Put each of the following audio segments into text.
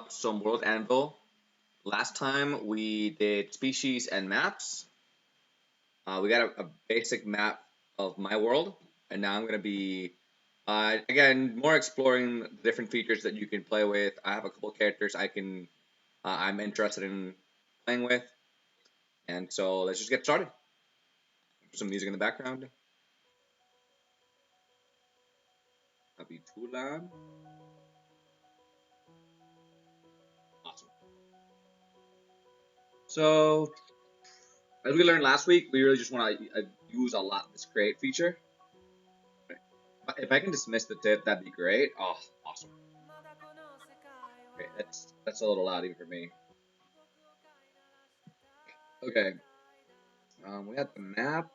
up some World Anvil. Last time we did species and maps. We got a basic map of my world, and now I'm going to be, again, more exploring the different features that you can play with. I have a couple characters I'm interested in playing with, and so let's just get started. Some music in the background. That'll be too loud. Awesome. So, as we learned last week, we really just want to use a lot this create feature. If I can dismiss the tip, that'd be great. Oh, awesome. Okay, that's a little loud even for me. Okay. We have the map,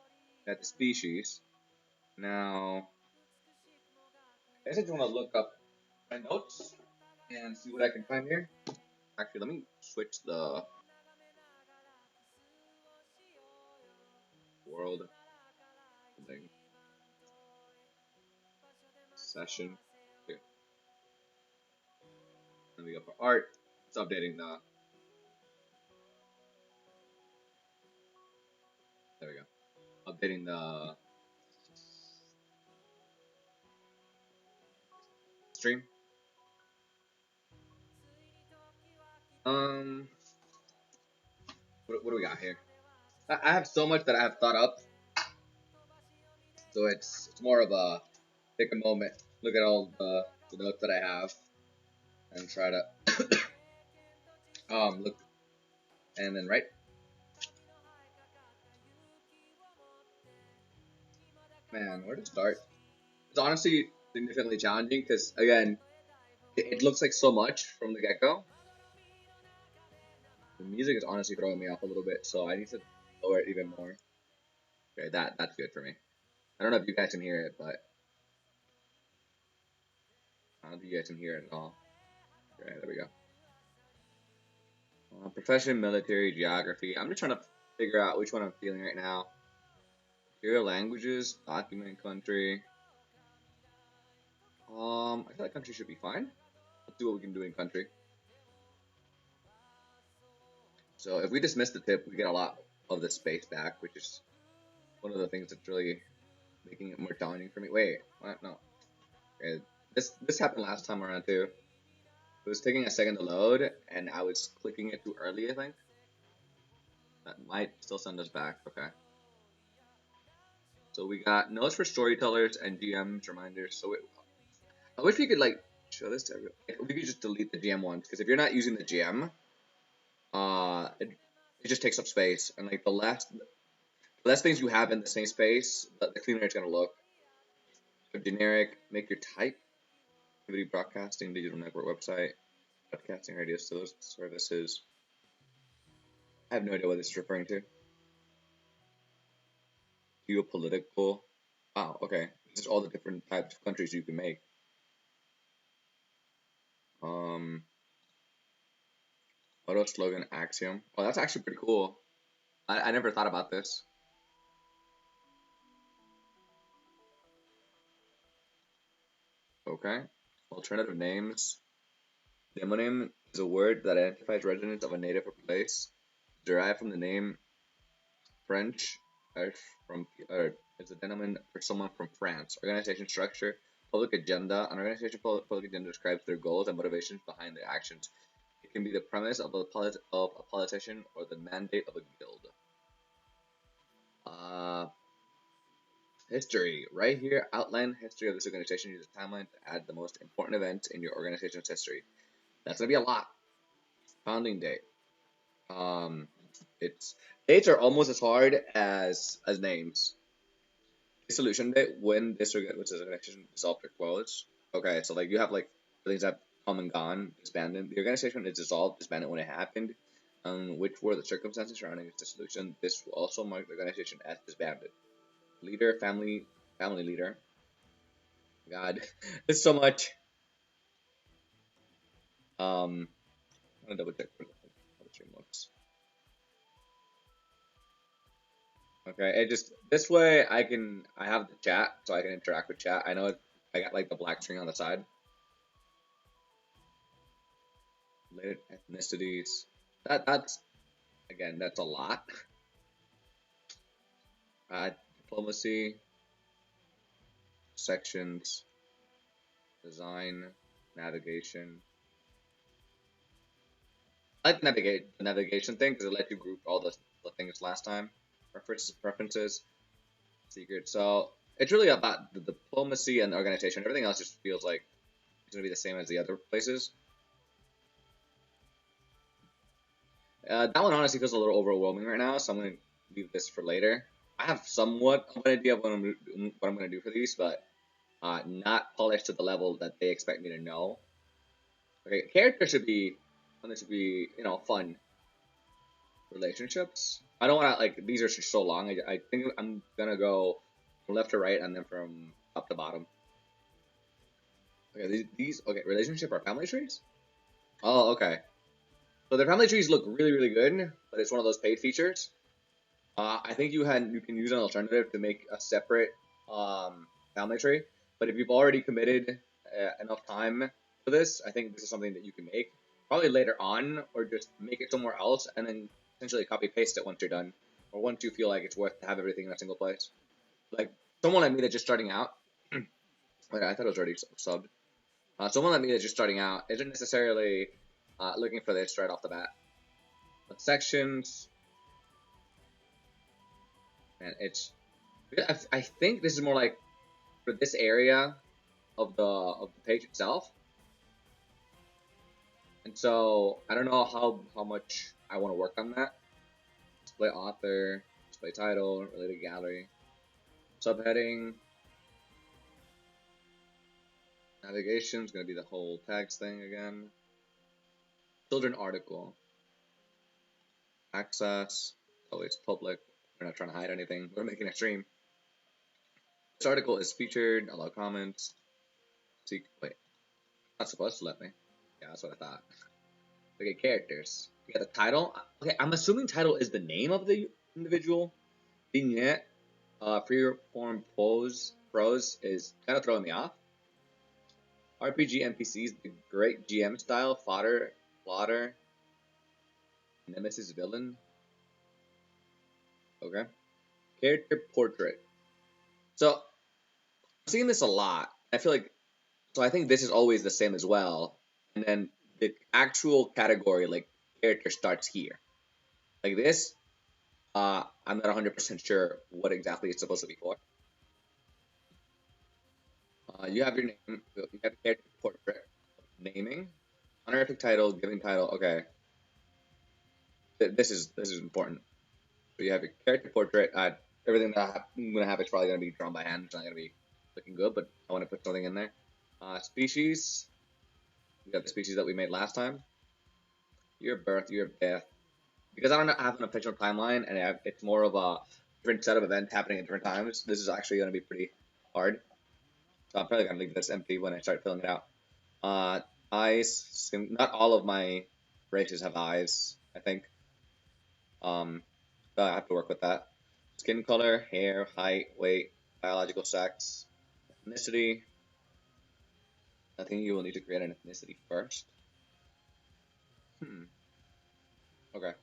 we have the species. Now, I guess I just want to look up my notes and see what I can find here. Actually, let me switch the world thing. Session. Here. Then we go for art. It's updating the. There we go. Updating the stream. Um, what do we got here? I have so much that I have thought up, so it's more of a take a moment, look at all the notes that I have, and try to look and then write. Man, where to start? It's honestly significantly challenging because again, it looks like so much from the get go. The music is honestly throwing me off a little bit, so I need to lower it even more. Okay, that's good for me. I don't know if you guys can hear it, but I don't think you guys can hear it at all. Okay, there we go. Profession, military, geography. I'm just trying to figure out which one I'm feeling right now. Material languages, document, country. I feel like country should be fine. Let's see what we can do in country. So if we dismiss the tip, we get a lot of the space back, which is one of the things that's really making it more challenging for me. Wait, what? No. Okay. This happened last time around too. It was taking a second to load, and I was clicking it too early, I think. That might still send us back. Okay. So we got notes for storytellers and GMs reminders. So I wish we could like show this to everyone. We could just delete the GM ones because if you're not using the GM, it just takes up space, and like the less things you have in the same space, the cleaner it's gonna look. So generic, make your type, activity broadcasting, digital network website, broadcasting radio services. I have no idea what this is referring to. Geopolitical. Oh, okay. This is all the different types of countries you can make. Auto slogan axiom. Oh, that's actually pretty cool. I never thought about this. Okay. Alternative names. Demonym is a word that identifies residents of a native or place, derived from the name French, is a demonym for someone from France. Organization structure, public agenda. An organization public agenda describes their goals and motivations behind their actions. It can be the premise of a politician or the mandate of a guild. History. Right here, outline history of this organization. Use a timeline to add the most important events in your organization's history. That's gonna be a lot. Founding date. It's dates are almost as hard as names. Dissolution date, when this organization dissolved or closed. Okay, so like you have like things that come and gone, disbanded. The organization is dissolved, disbanded when it happened. Which were the circumstances surrounding its dissolution. This will also mark the organization as disbanded. Leader, family leader. God, it's so much. I'm gonna double check for how the stream looks. Okay, it just this way I have the chat so I can interact with chat. I know I got like the black screen on the side. related ethnicities. That's again, that's a lot. Diplomacy, sections, design, navigation. I like the navigation thing because it let you group all the things last time. Preferences, secret. So it's really about the diplomacy and the organization. Everything else just feels like it's gonna be the same as the other places. That one honestly feels a little overwhelming right now, so I'm gonna leave this for later. I have somewhat of an idea of what I'm gonna do for these, but not polished to the level that they expect me to know. Okay, character should be, and this should be, fun relationships. I don't want to like these are just so long. I think I'm gonna go from left to right and then from top to bottom. Okay, these okay relationship are family trees. Oh, okay. So their family trees look really good, but it's one of those paid features. I think you can use an alternative to make a separate family tree. But if you've already committed enough time for this, I think this is something that you can make probably later on, or just make it somewhere else and then essentially copy paste it once you're done, or once you feel like it's worth to have everything in a single place. Like someone like me that's just starting out. Wait, I thought it was already subbed. Someone like me that's just starting out isn't necessarily looking for this right off the bat. But sections, and it's I think this is more like for this area of the page itself. And so I don't know how much I want to work on that. Display author, display title, related gallery, subheading, navigation is going to be the whole tags thing again. Children article, access, oh it's public. We're not trying to hide anything. We're making a stream. This article is featured. Allow comments. Wait, not supposed to let me. Yeah, that's what I thought. Okay, characters. We got the title. Okay, I'm assuming title is the name of the individual. Vignette, freeform prose is kind of throwing me off. RPG NPCs, the great GM style, fodder, plotter, nemesis villain. Okay. Character portrait. So, I'm seeing this a lot. I feel like, so I think this is always the same as well. And then the actual category, like character, starts here. Like this, I'm not 100% sure what exactly it's supposed to be for. You have your name, you have character portrait, naming, honorific title, giving title. Okay, this is important. So you have your character portrait. Everything that I'm gonna have is probably gonna be drawn by hand. It's not gonna be looking good, but I want to put something in there. Species. We got the species that we made last time. Year of birth, year of death. Because I don't have an official timeline, and it's more of a different set of events happening at different times. This is actually gonna be pretty hard. So I'm probably gonna leave this empty when I start filling it out. Eyes. Not all of my races have eyes, I think. But I have to work with that. Skin color, hair, height, weight, biological sex, ethnicity. I think you will need to create an ethnicity first. Okay.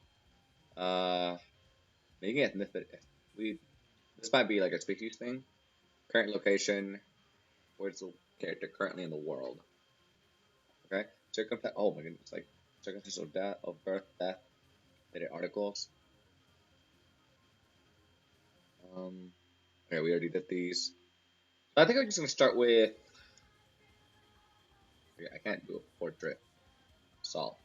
Making ethnicity. This might be like a species thing. Current location. Where's the character currently in the world? Okay. Oh my goodness, like circumstances of death, of birth, death, related articles. Okay, we already did these. I think I'm just gonna start with. Okay, I can't do a portrait. Salt.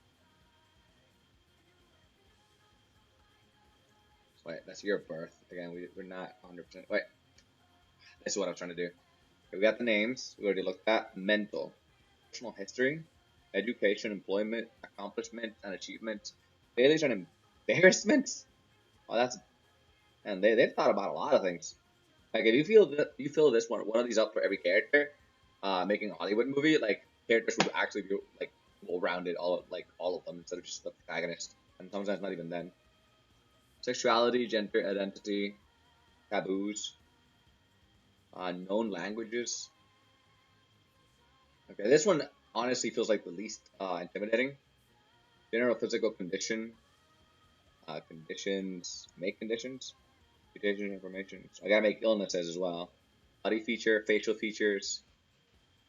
Wait, that's year of birth. Again, we're not 100%. Wait, this is what I'm trying to do. Okay, we got the names. We already looked at. Mental. Personal history. Education, employment, accomplishments, and achievements. Failures and embarrassments. Oh, that's. And they've thought about a lot of things. Like if you fill this one of these up for every character, making a Hollywood movie, like characters would actually be like well-rounded, all of them instead of just the protagonist, and sometimes not even then. Sexuality, gender identity, taboos, known languages. Okay, this one honestly feels like the least intimidating. General physical condition. Conditions. Make conditions. Mutation information. So I gotta make illnesses as well. Body feature, facial features,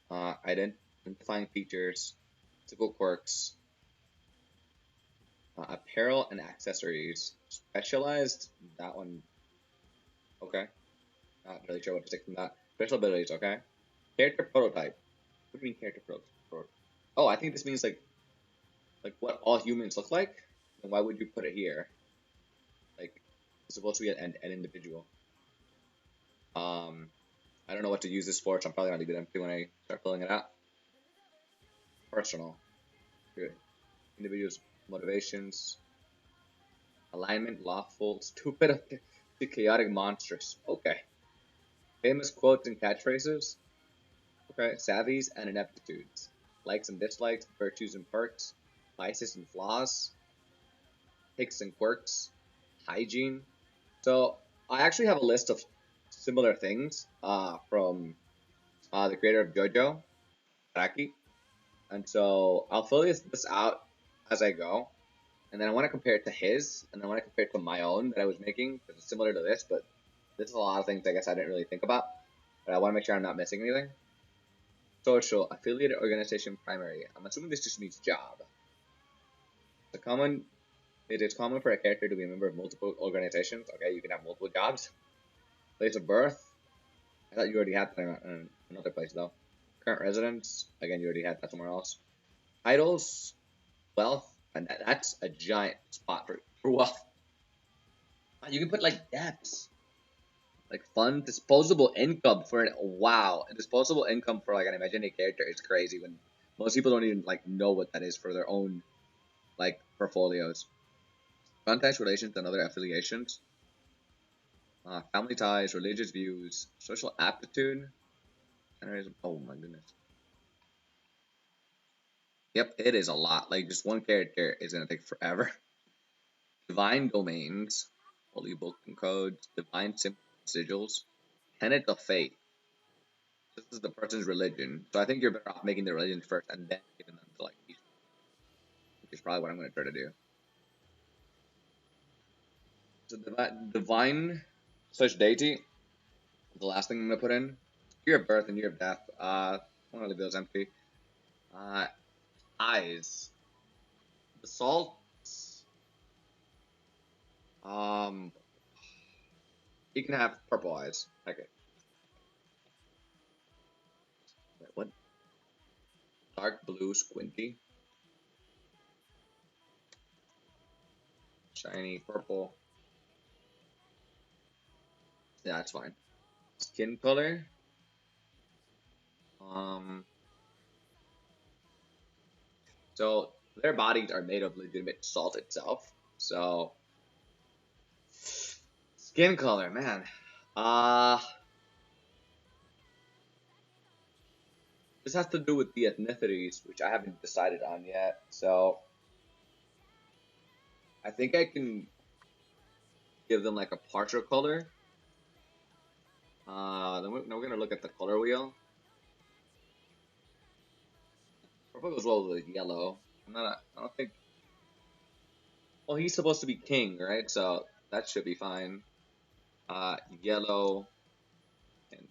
identifying features, physical quirks, apparel and accessories. Specialized. That one. Okay. Not really sure what to take from that. Special abilities. Okay. Character prototype. What do you mean character prototype? Oh, I think this means like what all humans look like. Then why would you put it here? Like it's supposed to be an individual. I don't know what to use this for, so I'm probably gonna leave it empty when I start filling it out. Personal. Good. Individuals' motivations. Alignment, lawful, stupid, to chaotic, monstrous. Okay. Famous quotes and catchphrases. Okay. Savvies and ineptitudes. Likes and dislikes, virtues and perks, vices and flaws, ticks and quirks, hygiene. So I actually have a list of similar things from the creator of JoJo, Raki. And so I'll fill this out as I go. And then I want to compare it to his, and then I want to compare it to my own that I was making, because it's similar to this, but this is a lot of things I guess I didn't really think about. But I want to make sure I'm not missing anything. Social, affiliated organization, primary. I'm assuming this just means job. It is common for a character to be a member of multiple organizations. Okay, you can have multiple jobs. Place of birth. I thought you already had that in another place though. Current residence. Again, you already had that somewhere else. Titles, wealth, and that's a giant spot for wealth. You can put like debts, like fun disposable income for an wow. Disposable income for like an imaginary character is crazy when most people don't even like know what that is for their own like portfolios. Contacts, relations, and other affiliations. Family ties, religious views, social aptitude. Oh my goodness. Yep, it is a lot. Like just one character is gonna take forever. Divine domains, holy book and codes, divine sigils, tenet of faith. This is the person's religion, so I think you're better off making the religion first and then giving them to like each, which is probably what I'm gonna try to do. So divine slash deity. The last thing I'm gonna put in year of birth and year of death. I'm gonna leave those empty. Eyes. The salts. Um, he can have purple eyes. Okay. Wait, what? Dark blue, squinty, shiny purple. Yeah, that's fine. Skin color. Um, so their bodies are made of legitimate salt itself. So skin color, man. This has to do with the ethnicities, which I haven't decided on yet. So I think I can give them like a partial color. Then we're gonna look at the color wheel. Purple goes well with yellow. I don't think. Well, he's supposed to be king, right? So that should be fine. Yellow and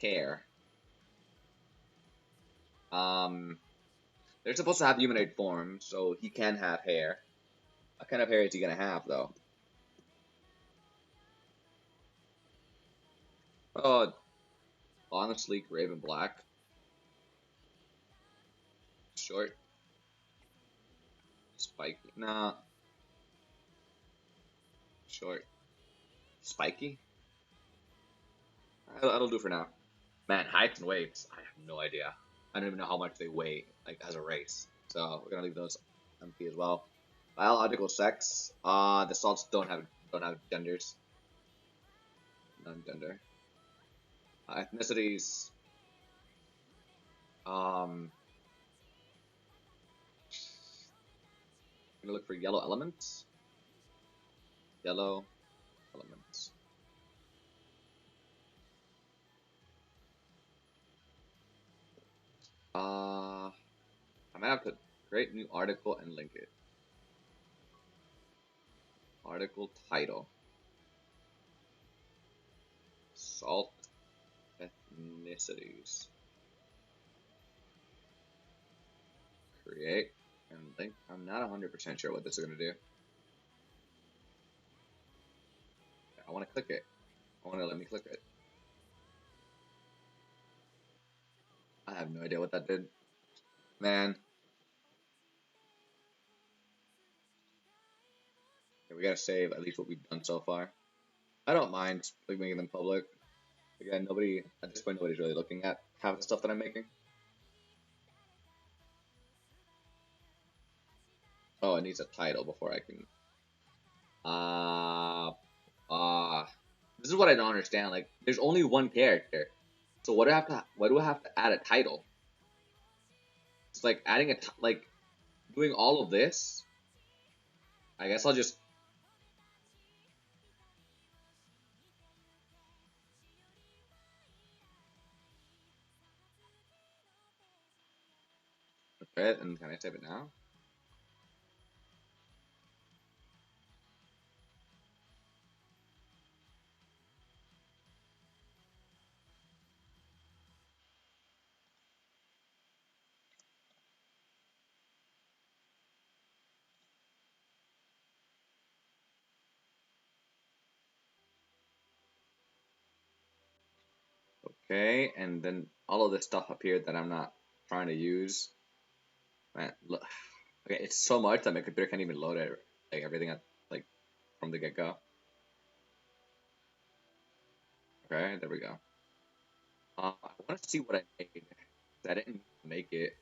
hair. They're supposed to have humanoid form, so he can have hair. What kind of hair is he gonna have, though? Oh, long, sleek, raven black. Short, spiky. Nah, short, spiky. That'll do for now. Man, heights and weights. I have no idea. I don't even know how much they weigh, like as a race. So we're gonna leave those empty as well. Biological sex. The salts don't have genders. Non-gender. Ethnicities. I'm gonna look for yellow elements. Yellow elements. I might have to Create new article and link it. Article title. Salt ethnicities. Create and link. I'm not 100% sure what this is going to do. I want to click it. I want to let me click it. I have no idea what that did. Man. Okay, we gotta save at least what we've done so far. I don't mind like making them public. Again, nobody at this point, nobody's really looking at half the stuff that I'm making. Oh, it needs a title before I can. This is what I don't understand. Like, there's only one character, so what do I have to? Why do I have to add a title? It's like adding a like doing all of this. I guess I'll just. Okay, and can I save it now? Okay, and then all of this stuff up here that I'm not trying to use. Man, look. Okay, it's so much that my computer can't even load it, like everything at, like from the get go. Okay, there we go. I want to see what I made. I didn't make it.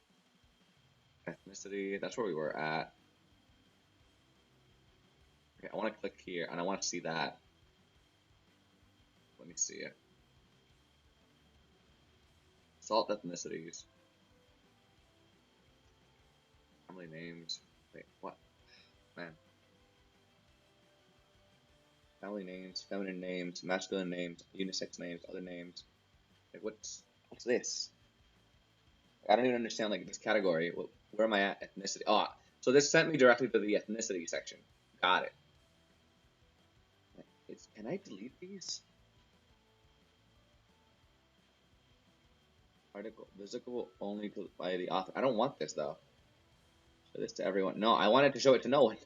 Ethnicity. That's where we were at. Okay, I want to click here, and I want to see that. Let me see it. Salt ethnicities. Family names. Wait, what? Man. Family names, feminine names, masculine names, unisex names, other names. Like, what's this? I don't even understand like this category. Where am I at? Ethnicity. Oh, so this sent me directly to the ethnicity section. Got it. Can I delete these? Article visible only by the author. I don't want this though. Show this to everyone. No, I wanted to show it to no one.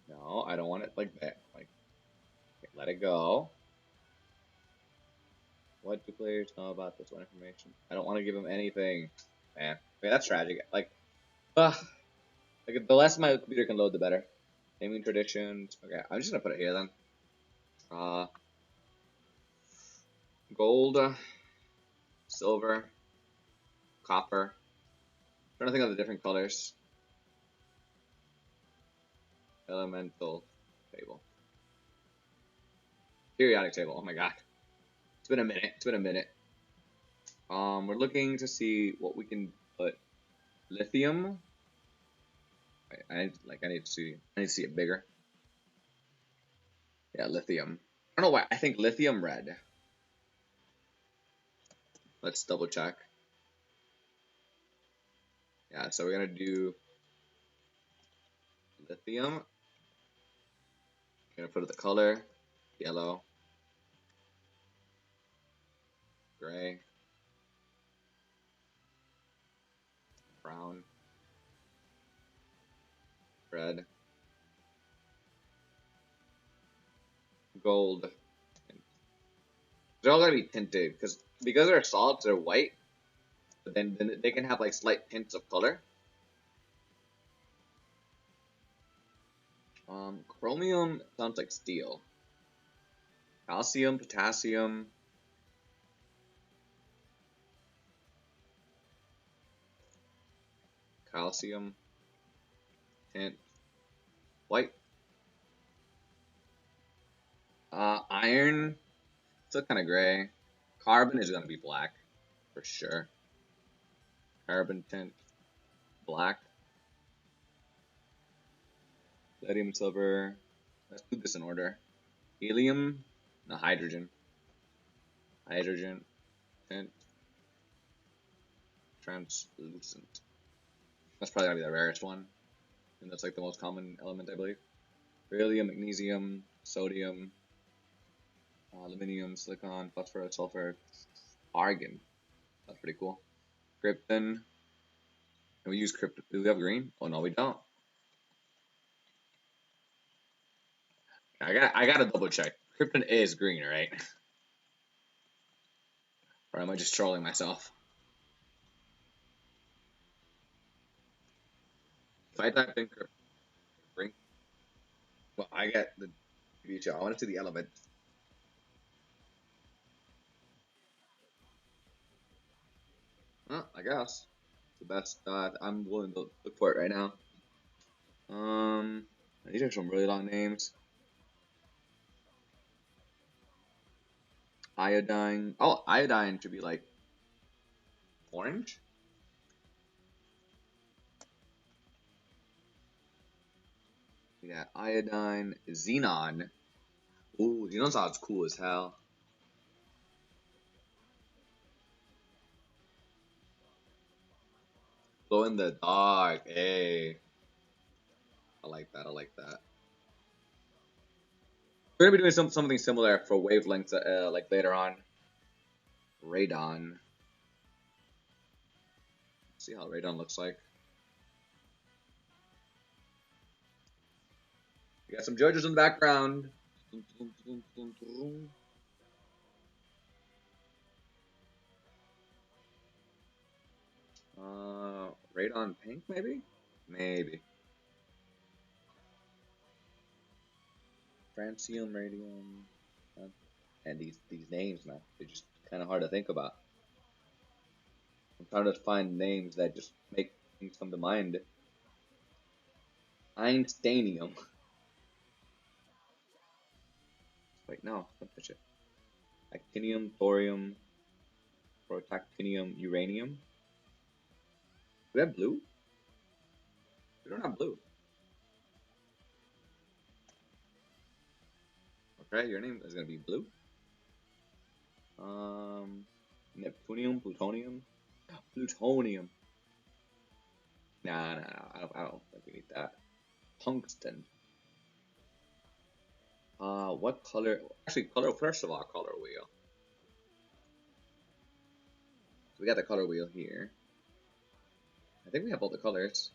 No, I don't want it like that. Like, okay, let it go. What do players know about this one information? I don't want to give them anything. Man, okay, that's tragic. Like the less my computer can load, the better. Naming traditions. Okay, I'm just gonna put it here then. Gold, silver, copper. I'm trying to think of the different colors. Elemental table. Periodic table. Oh my god. It's been a minute. It's been a minute. We're looking to see what we can put. Lithium. I need to see it bigger. Yeah, lithium. I don't know why. I think lithium red. Let's double check. Yeah, so we're gonna do lithium. Gonna put the color yellow, gray, brown, red, gold. They're all gonna be tinted because they're solids, they're white, but then they can have like slight tints of color. Chromium sounds like steel. Calcium, potassium. Calcium, tint, white. Iron, still kind of gray. Carbon is gonna be black, for sure. Carbon tint, black. Palladium, silver. Let's do this in order. Helium, no, hydrogen. Hydrogen, tint, Translucent. That's probably gonna be the rarest one, and that's like the most common element, I believe. Beryllium, magnesium, sodium, aluminium, silicon, phosphorus, sulfur, argon. That's pretty cool. Krypton. And we use krypton. Do we have green? Oh no, we don't. I gotta double check. Krypton is green, right? Or am I just trolling myself? If I type in krypton green, well, I get the future. I want to see the element. I guess the best. I'm willing to look for it right now. Um, these are some really long names. Iodine. Oh, iodine should be like orange. We got iodine, xenon. Ooh, xenon sounds cool as hell. Glow in the dark. Hey, I like that. I like that. We're gonna be doing something similar for wavelengths, like later on. Radon. See how radon looks like. We got some judges in the background. Radon pink, maybe? Maybe. Francium, radium. And these names, man, they're just kind of hard to think about. I'm trying to find names that just make things come to mind. Einsteinium. Wait, no, don't touch it. Actinium, thorium, protactinium, uranium. Do we have blue? We don't have blue. Okay, your name is gonna be blue. Neptunium, plutonium, plutonium. Nah, I don't think we need that. Tungsten. What color? Actually, color. First of all, color wheel. So we got the color wheel here. I think we have all the colors.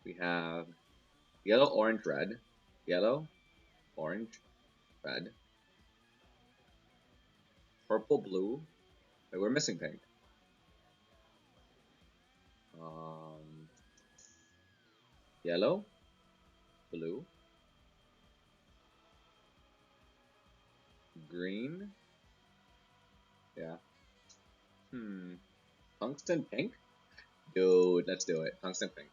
We have yellow, orange, red. Yellow, orange, red. Purple, blue. Wait, we're missing pink. Yellow, blue, green. Yeah. Tungsten pink? Dude, let's do it. Tungsten pink.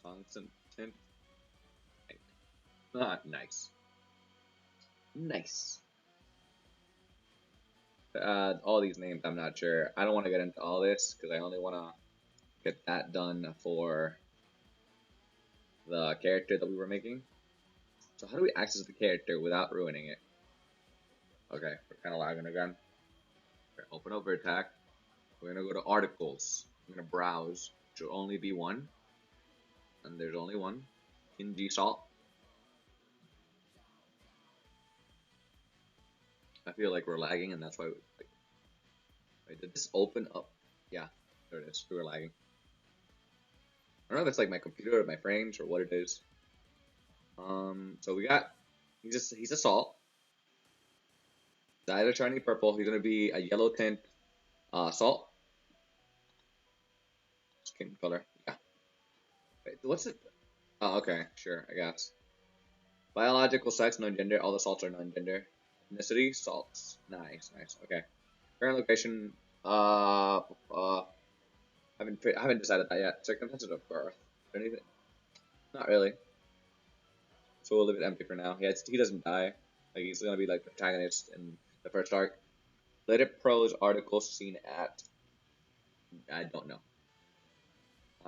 Tungsten pink. Ah, nice. Nice. All these names, I'm not sure. I don't want to get into all this because I only want to get that done for the character that we were making. So how do we access the character without ruining it? Okay, we're kind of lagging again. Okay, open up Vertac. We're gonna go to articles. I'm gonna browse. Should only be one, and there's only one. Kinji salt. I feel like we're lagging, and that's why. Wait, did this open up? Yeah, there it is. We were lagging. I don't know if it's like my computer or my frames or what it is. So we got. He's a salt. Dyed a shiny purple. He's gonna be a yellow tint. Salt. Skin color. Yeah. Wait, what's it? Oh, okay, sure, I guess. Biological sex, no gender. All the salts are non-gender. Ethnicity, salts. Nice, nice. Okay. Current location. I haven't decided that yet. Circumstances of birth. Anything? Not really. So we'll leave it empty for now. He doesn't die. Like he's gonna be like the protagonist in the first arc. Related prose articles seen at. I don't know.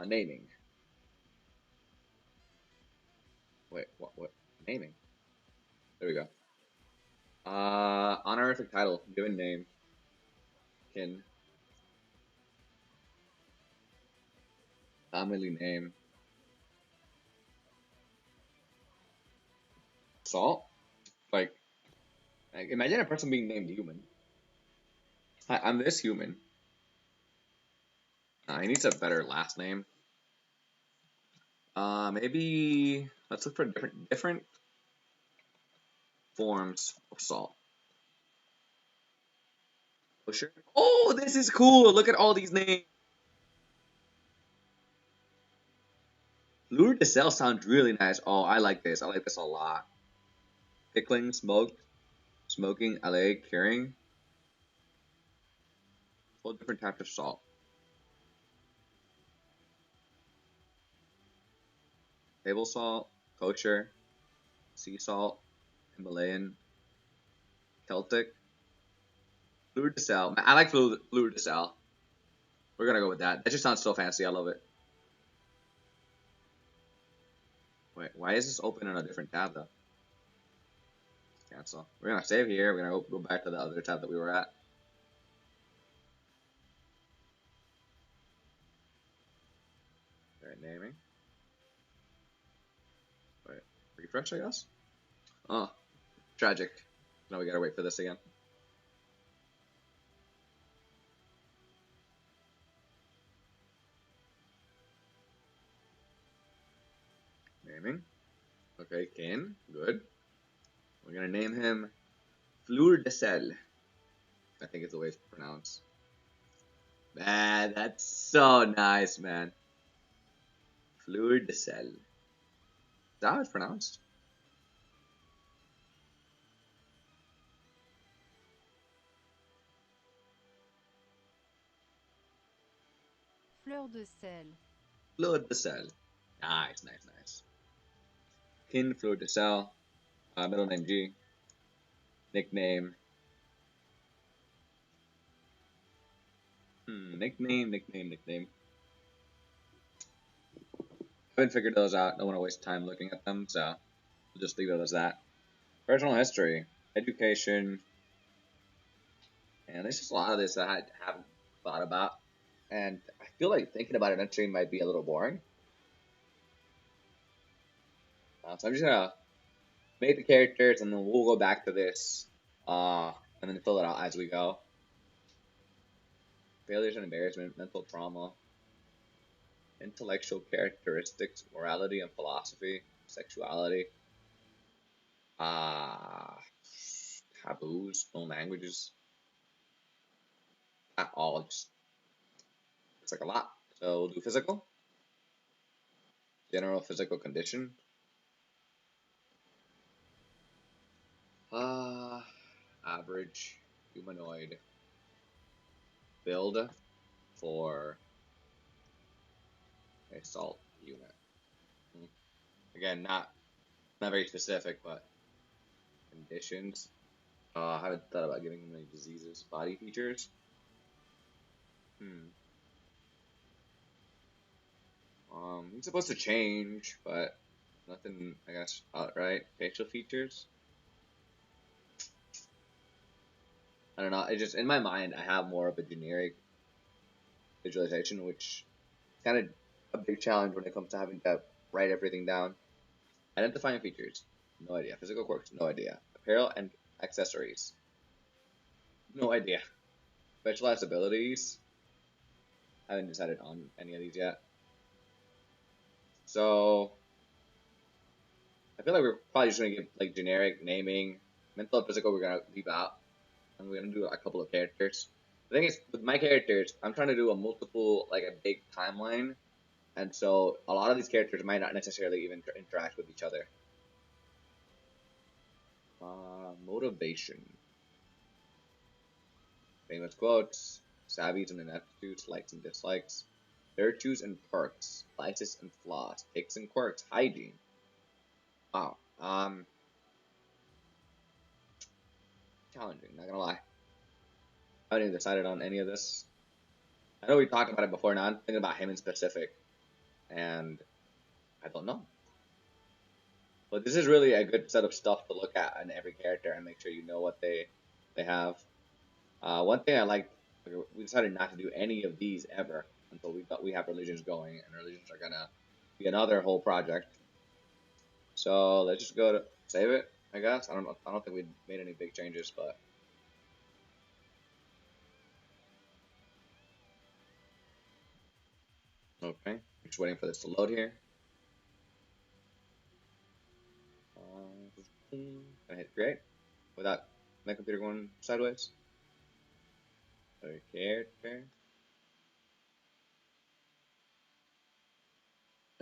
Naming. Wait, what? Naming. There we go. Honorific title, given name. Kin. Family name. Salt? Like, imagine a person being named human. Hi, I'm this human. He needs a better last name. Maybe let's look for different forms of salt. Oh sure. Oh, this is cool. Look at all these names. Lure de sel sounds really nice. Oh, I like this. I like this a lot. Pickling, smoked, smoking, LA, curing. All different types of salt. Table salt, kosher, sea salt, Himalayan, Celtic, Fleur de Sel. I like Fleur de Sel. We're gonna go with that. That just sounds so fancy. I love it. Wait, why is this open in a different tab though? Cancel. We're gonna save here. We're gonna go back to the other tab that we were at. Alright, naming. Wait, refresh, I guess? Oh, tragic. Now we gotta wait for this again. Naming. Okay, Kane. Good. We're gonna name him Fleur de Sel. I think it's the way it's pronounced. Man, that's so nice, man. Fleur de Sel. Is that how it's pronounced? Fleur de sel. Fleur de Sel. Nice, nice, nice. Kin Fleur de Sel. Middle name G. Nickname. Nickname. I haven't figured those out. Don't want to waste time looking at them, so we'll just leave it as that. Personal history, education, and there's just a lot of this that I haven't thought about, and I feel like thinking about it actually might be a little boring. So I'm just gonna make the characters, and then we'll go back to this, and then fill it out as we go. Failures and embarrassment, mental trauma, intellectual characteristics, morality and philosophy, sexuality, uh, taboos, known languages, not all. Just it's like a lot. So we'll do physical, general physical condition. Uh, Average humanoid build for a salt unit. Again, not very specific, but conditions. I haven't thought about giving him any diseases. Body features. Hmm. He's supposed to change, but nothing, I guess, outright. Facial features. I don't know. It just in my mind, I have more of a generic visualization, which is kind of a big challenge when it comes to having to write everything down. Identifying features, no idea. Physical quirks, no idea. Apparel and accessories, no idea. Specialized abilities, I haven't decided on any of these yet. So I feel like we're probably just gonna give like generic naming. Mental and physical, we're gonna leave out, and we're gonna do a couple of characters. The thing is, with my characters, I'm trying to do a multiple, like a big timeline, and so a lot of these characters might not necessarily even interact with each other. Motivation. Famous quotes, savvies and ineptitudes, likes and dislikes, virtues and perks, vices and flaws, ticks and quirks, hygiene. Wow. Challenging, not gonna lie. I haven't even decided on any of this. I know we talked about it before, now I'm thinking about him in specific, and I don't know. But this is really a good set of stuff to look at in every character and make sure you know what they have. One thing I like We decided not to do any of these ever until we have religions going, and religions are gonna be another whole project. So let's just go to save it. I guess I don't know. I don't think we made any big changes, but okay. Just waiting for this to load here. Gonna hit create without my computer going sideways. Okay.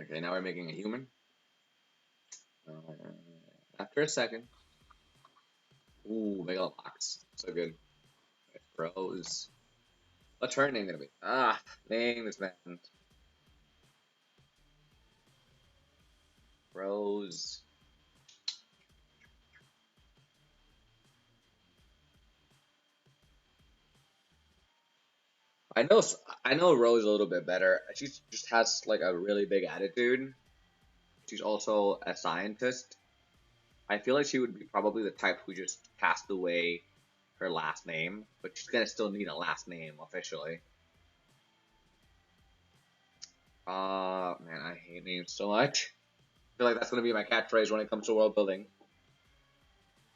Okay, now we're making a human. After a second. Ooh, Megalobox. So good. Okay, Rose. What's her name gonna be? Name this man. Rose. I know, I know Rose a little bit better. She just has like a really big attitude. She's also a scientist. I feel like she would be probably the type who just passed away her last name, but she's gonna still need a last name officially. Man, I hate names so much. I feel like that's gonna be my catchphrase when it comes to world building.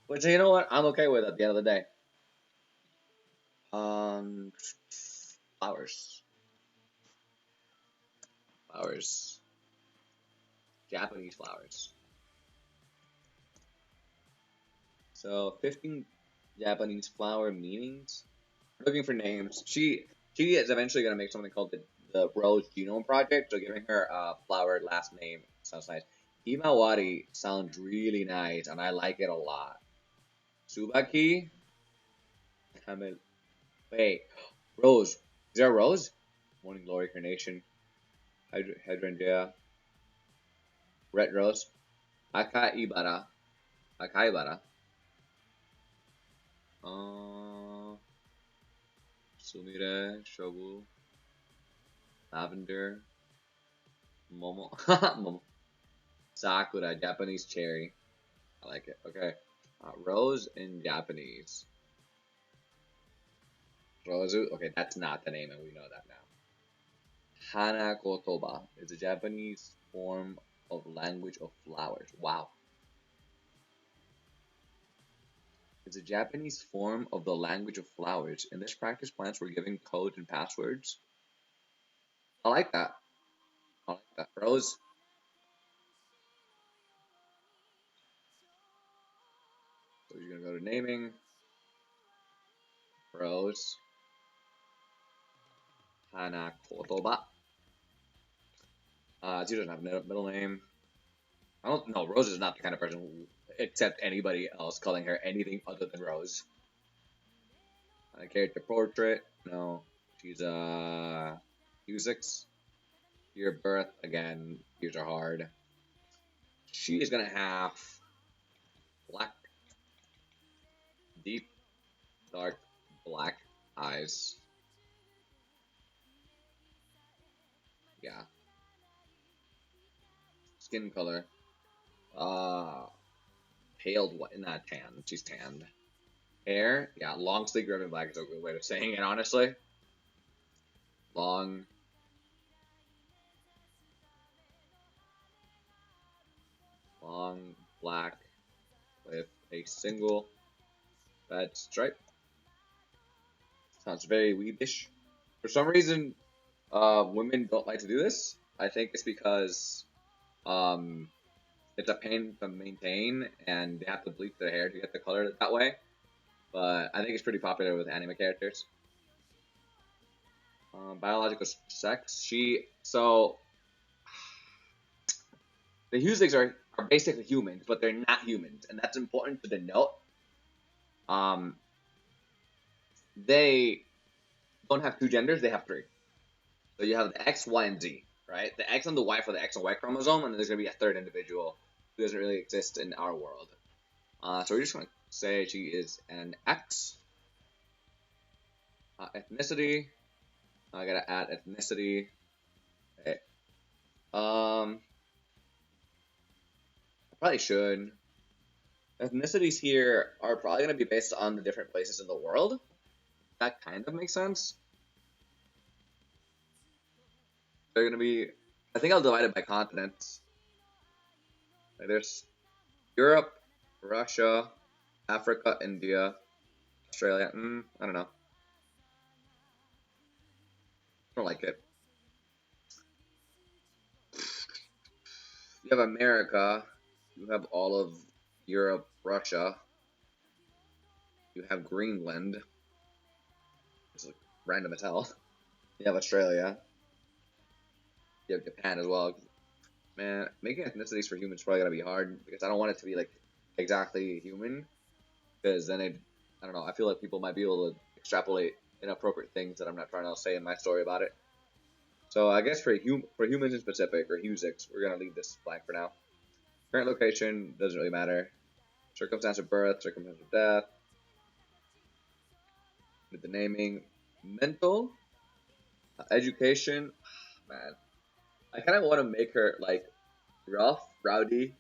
Which, you know what, I'm okay with at the end of the day. Um, flowers, flowers, Japanese flowers. So 15 Japanese flower meanings. We're looking for names. She is eventually gonna make something called the Rose Genome Project. So giving her a flower last name sounds nice. Himawari sounds really nice, and I like it a lot. Subaki, Kamil. Wait, Rose. Is there a Rose? Morning Glory Carnation, Hydrangea, Red Rose, Akaibara, Akaibara. Uh, Sumire, Shobu, Lavender, Momo, Momo, Sakura, Japanese cherry. I like it. Okay. Rose in Japanese. Rozu. Okay, that's not the name, and we know that now. Hanakotoba is a Japanese form of language of flowers. Wow. It's a Japanese form of the language of flowers. In this practice, plants were given codes and passwords. I like that. I like that. Rose. So you're gonna go to naming. Rose. Hanakotoba. She doesn't have a middle name. I don't know. Rose is not the kind of person who accept anybody else calling her anything other than Rose. Character portrait. No. She's U6. Year of birth. Again, years are hard. She is gonna have black, deep, dark black eyes. Yeah. Skin color. Uh, paled white. Not tan. She's tanned. Hair. Yeah, long sleek ribbon black is a good way of saying it, honestly. Long. Long black with a single red stripe. Sounds very weebish. For some reason, women don't like to do this. I think it's because it's a pain to maintain, and they have to bleach their hair to get the color that way. But I think it's pretty popular with anime characters. Biological sex. So the Husigs are basically humans, but they're not humans, and that's important to denote. Um, they don't have two genders; they have three. So you have the X, Y, and Z, right? The X and the Y for the X and Y chromosome, and then there's gonna be a third individual who doesn't really exist in our world. So we're just gonna say she is an X. Ethnicity. I gotta add ethnicity. Okay. I probably should. Ethnicities here are probably gonna be based on the different places in the world. that kind of makes sense. They're gonna be. I think I'll divide it by continents. Like there's Europe, Russia, Africa, India, Australia. I don't know. I don't like it. You have America. You have all of Europe, Russia. You have Greenland. It's like random as hell. You have Australia. You have Japan as well. Man, making ethnicities for humans is probably gonna be hard because I don't want it to be like exactly human. Because then I don't know. I feel like people might be able to extrapolate inappropriate things that I'm not trying to say in my story about it. So I guess for humans in specific or Husics, we're gonna leave this blank for now. Current location doesn't really matter. Circumstance of birth, circumstance of death. With the naming, mental, education. Man, I kind of want to make her like rough, rowdy.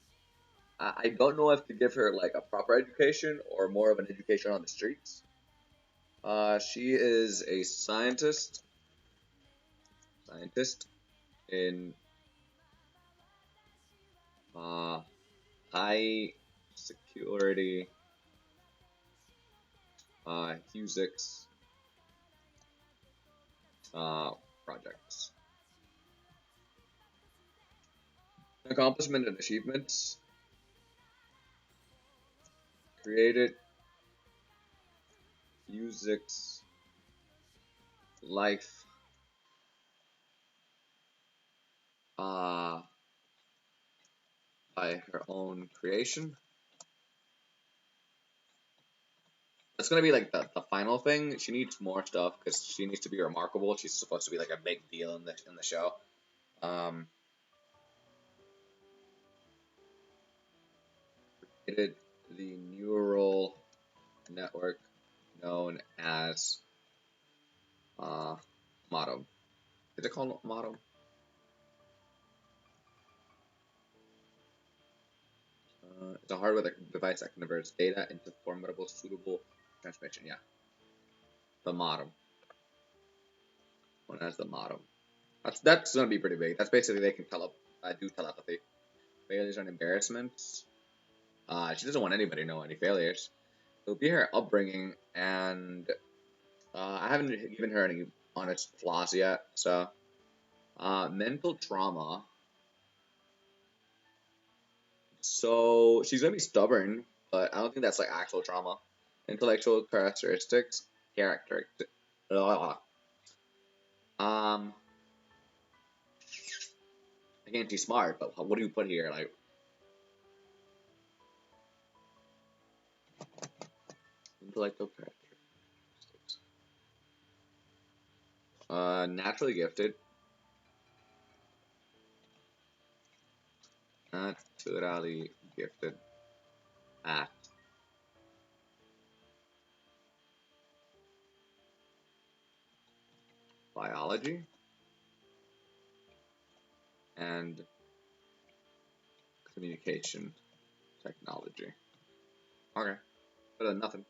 I don't know if to give her like a proper education or more of an education on the streets. She is a scientist in uh, high security Husics projects. Accomplishment and achievements. Created Husics life uh, by her own creation. That's gonna be like the final thing. She needs more stuff because she needs to be remarkable. She's supposed to be like a big deal in the show. Um, Created the neural network known as Motto. Is it called Motto? It's a hardware device that converts data into formidable, suitable transmission. Yeah, the Motto. Known as the Motto. That's gonna be pretty big. That's basically they can do telepathy. Failures and embarrassments. She doesn't want anybody to know any failures. It'll be her upbringing, and I haven't given her any honest flaws yet. So, mental trauma. So she's gonna be stubborn, but I don't think that's like actual trauma. Intellectual characteristics. Character. Um, again, she's smart, but what do you put here? Like intellectual characteristics. Naturally gifted. Naturally gifted at biology and communication technology. Okay, better than nothing.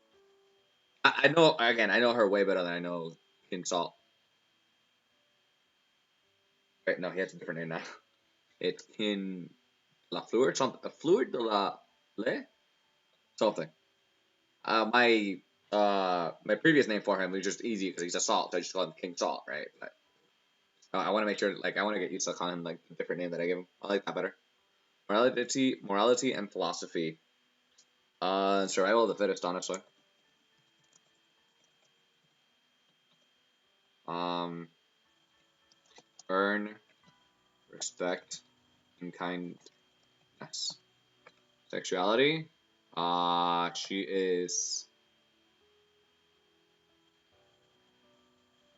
I know, again, I know her way better than I know King Salt. Wait, no, he has a different name now. It's Kin Lafleur, something, a Fleur de la Le? Something. My previous name for him was just easy because he's a Salt, so I just call him King Salt, right? But I want to make sure, like, I want to get used to calling him like a different name that I give him. I like that better. Morality and philosophy. Survival of the fittest, honestly. Um, Earn respect and kindness. Sexuality. She is.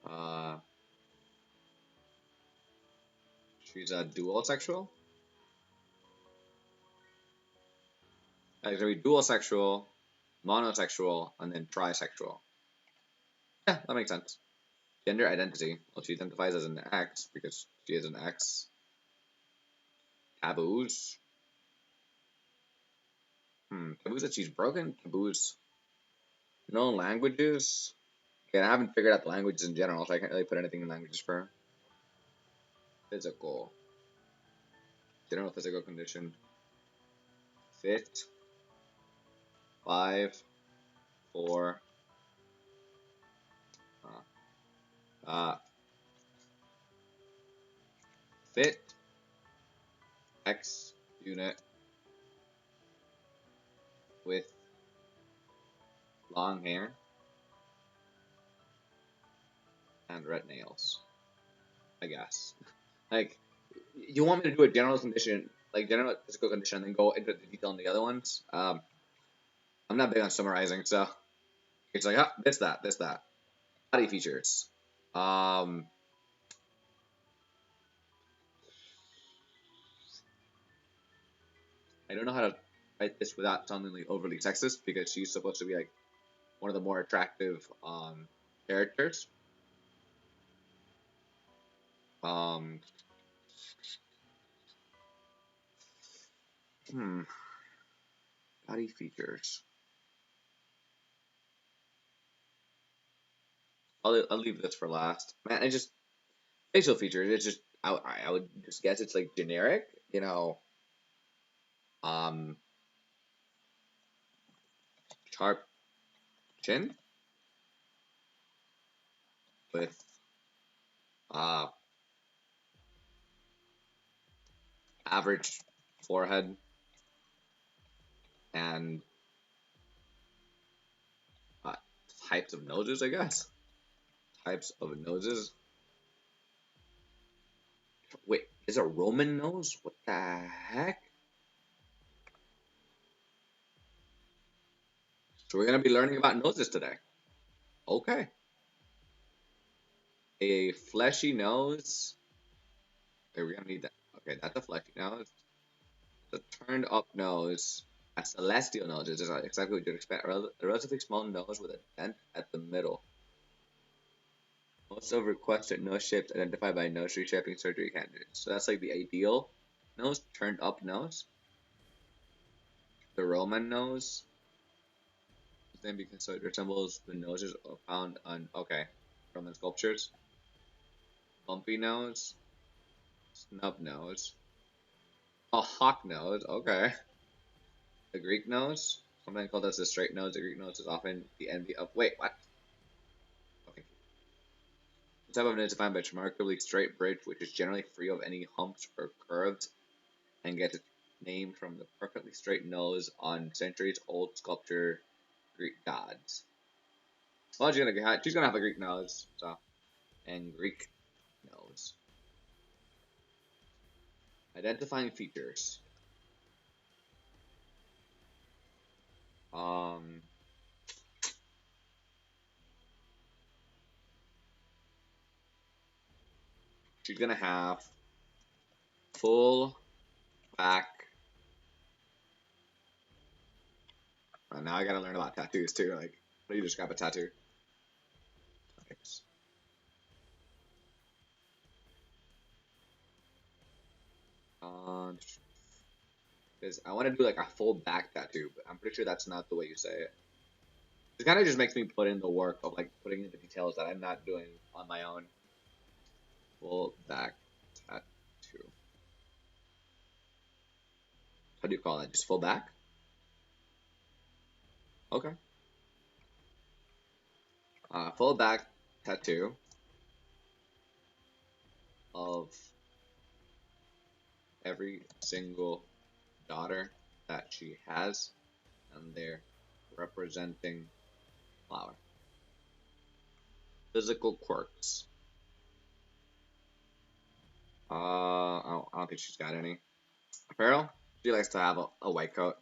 Uh, she's a dual sexual. It's gonna be dual sexual, monosexual, and then trisexual. Yeah, that makes sense. Gender identity. Well, she identifies as an X because she is an X. Taboos. Taboos that she's broken. Taboos. Known languages. Okay, I haven't figured out the languages in general, so I can't really put anything in languages for her. Physical. General physical condition. Fit. 5, 4. Uh, fit. X unit with long hair and red nails. I guess. Like, you want me to do a general condition, like general physical condition, and then go into the detail on the other ones? I'm not big on summarizing, so it's like, ah, this, that, this, that. Body features. I don't know how to write this without sounding like overly sexist because she's supposed to be like one of the more attractive characters. Um, hmm, body features. I'll leave this for last. Man, it just facial features. It's just I would just guess it's like generic. Um, sharp chin with uh average forehead and uh, types of noses, I guess. Types of noses. Wait, is a Roman nose? What the heck? So we're gonna be learning about noses today. Okay. A fleshy nose. Okay, we're gonna need that. Okay, that's a fleshy nose. The turned up nose. A celestial nose is exactly what you'd expect. A relatively small nose with a dent at the middle. Most of requested nose shapes identified by nose reshaping surgery candidates. So that's like the ideal nose, turned up nose. The Roman nose. Then because it resembles the noses found on Roman sculptures. Bumpy nose. Snub nose. A hawk nose. Okay. The Greek nose. Sometimes called as the straight nose. The Greek nose is often the envy of. Wait, what? Okay. The type of nose is defined by its remarkably straight bridge, which is generally free of any humps or curves, and gets its name from the perfectly straight nose on centuries-old sculpture Greek gods. Well, she's gonna have a Greek nose, so and Greek nose. Identifying features. Um, she's gonna have full back. Now I gotta learn about tattoos too. Like, how do you describe a tattoo? Thanks. Because I want to do like a full back tattoo, but I'm pretty sure that's not the way you say it. It kind of just makes me put in the work of like putting in the details that I'm not doing on my own. Full back tattoo. How do you call that? Just full back? Okay. Full back tattoo of every single daughter that she has, and they're representing flower. Physical quirks. I don't think she's got any. Apparel. She likes to have a white coat.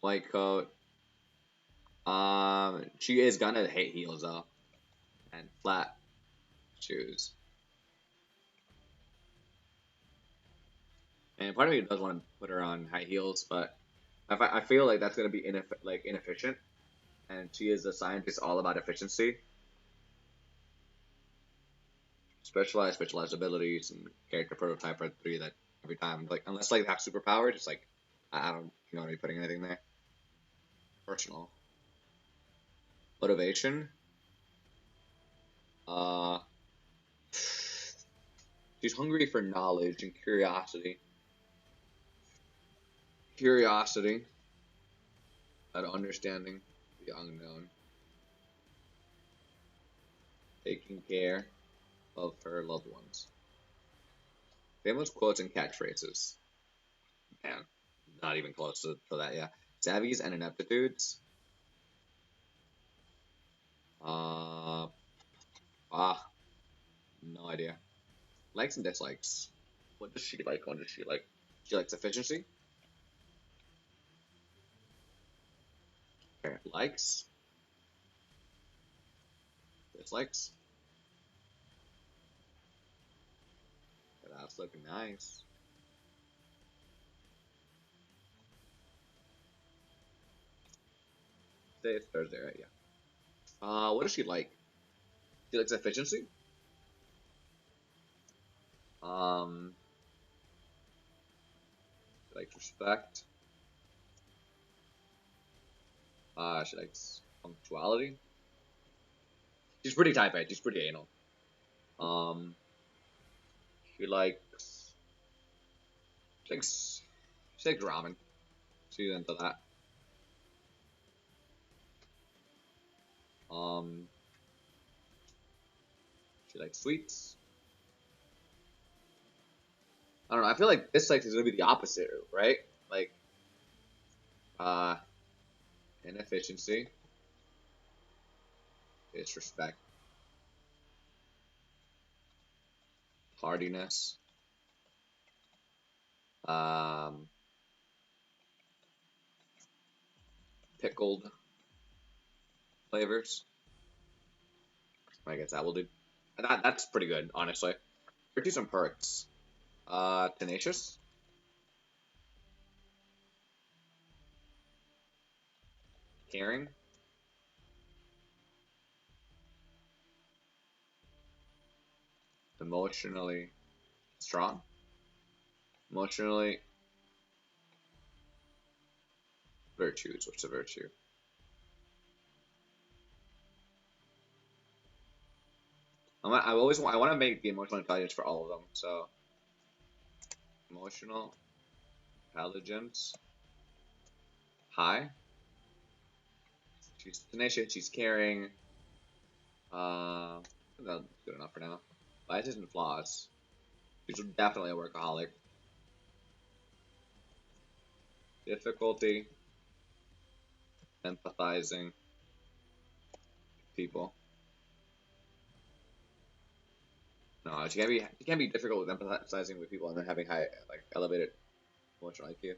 White coat. She is gonna hate heels though, and flat shoes. And part of me does want to put her on high heels, but I feel like that's gonna be inefficient. And she is a scientist all about efficiency, specialized abilities, and character prototype are three that every time like unless like they have superpowers, it's like I don't want to be putting anything there. Personal. Motivation. She's hungry for knowledge and curiosity. Curiosity and understanding the unknown. Taking care of her loved ones. Famous quotes and catchphrases. Man, not even close to that, yeah. Savvies and ineptitudes. Uh, no idea. Likes and dislikes. What does she like? What does she like? She likes efficiency. Okay. Likes. Dislikes. That's looking nice. Today is Thursday, right? Yeah. What does she like? She likes efficiency. Um, she likes respect. She likes punctuality. She's pretty type A. She's pretty anal. Um, she likes. She likes. She likes ramen. She's into that. Um, she likes sweets. I don't know. I feel like this like is gonna be the opposite, right? Like, uh, inefficiency, disrespect, tardiness, um, pickled flavors. I guess that will do. That's pretty good, honestly. Virtues and perks. Tenacious, caring, emotionally strong, emotionally virtues. What's a virtue? I want to make the emotional intelligence for all of them. So emotional intelligence, high. She's tenacious. She's caring. That's good enough for now. Biases and flaws. She's definitely a workaholic. Difficulty empathizing people. No, she can't be difficult with empathizing with people and then having high like elevated emotional IQ.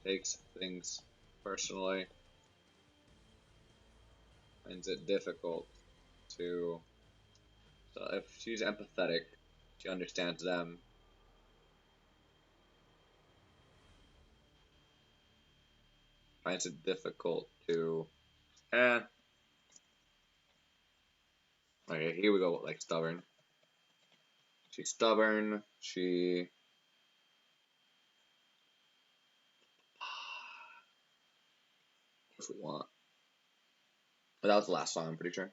Takes things personally. Finds it difficult to. So if she's empathetic, she understands them. Finds it difficult to. Eh. Okay, here we go. Like stubborn. She's stubborn. She. What we want? But that was the last song. I'm pretty sure.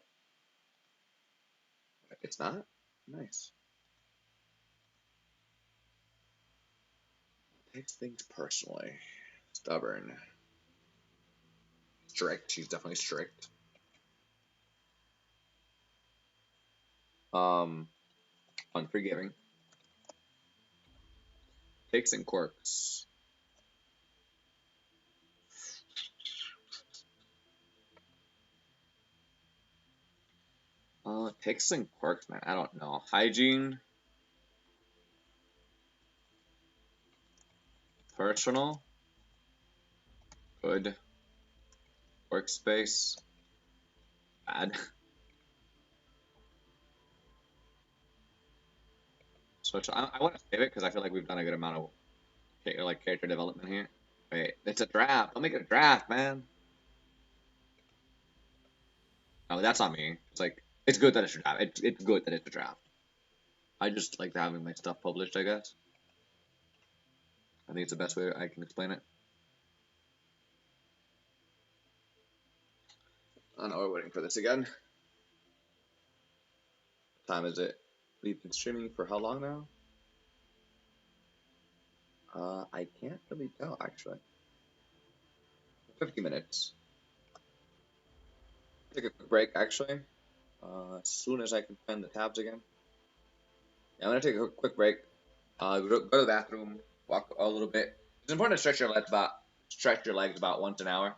It's not. Nice. Takes things personally. Stubborn. Strict. She's definitely strict. Um, Unforgiving. Takes and quirks. Takes and quirks, man. I don't know. Hygiene. Personal. Good. Workspace. Bad. So I want to save it because I feel like we've done a good amount of like character development here. Wait, it's a draft. I'll make it a draft, man. No, that's not me. It's like it's good that it's a draft. It's good that it's a draft. I just like having my stuff published, I guess. I think it's the best way I can explain it. I know we're waiting for this again. What time is it? We've been streaming for how long now? I can't really tell actually. 50 minutes. Take a quick break actually. As soon as I can find the tabs again. Yeah, I'm gonna take a quick break. Go to the bathroom, walk a little bit. It's important to stretch your legs about once an hour.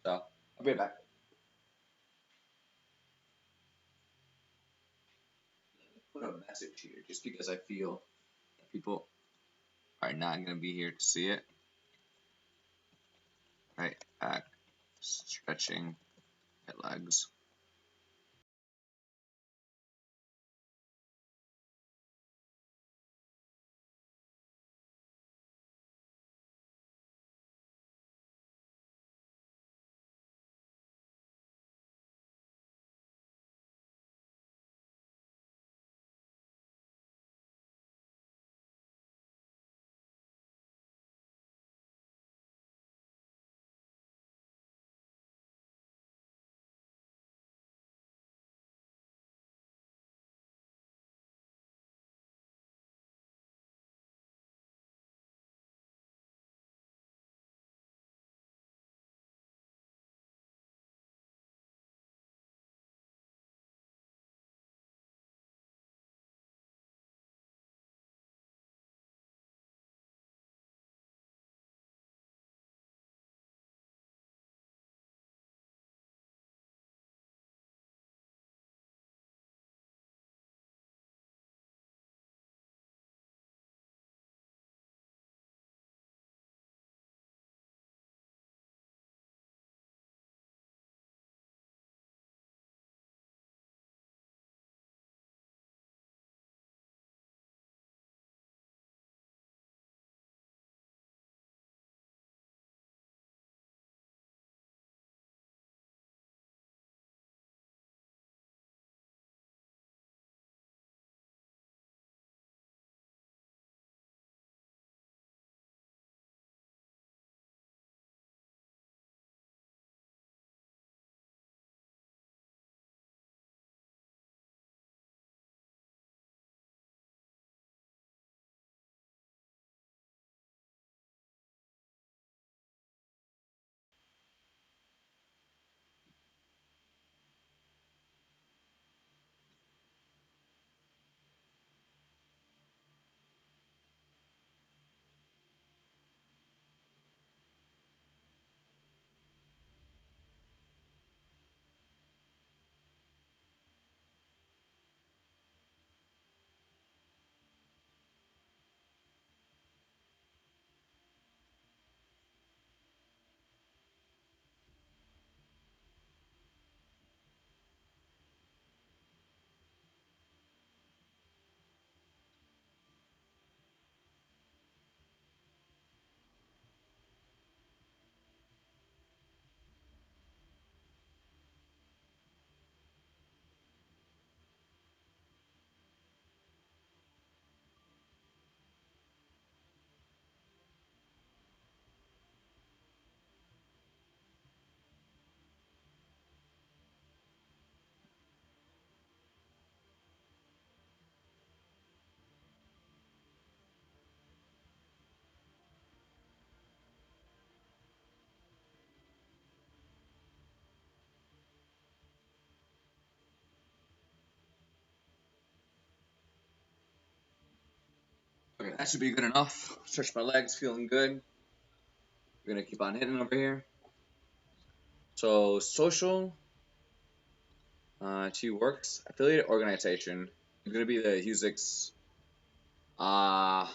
So I'll be right back. Put a message here just because I feel that people are not gonna be here to see it. Right back, stretching my legs. Okay, that should be good enough. Stretch my legs, feeling good. We're gonna keep on hitting over here. So social, she works affiliated organization. It's gonna be the Husix, uh,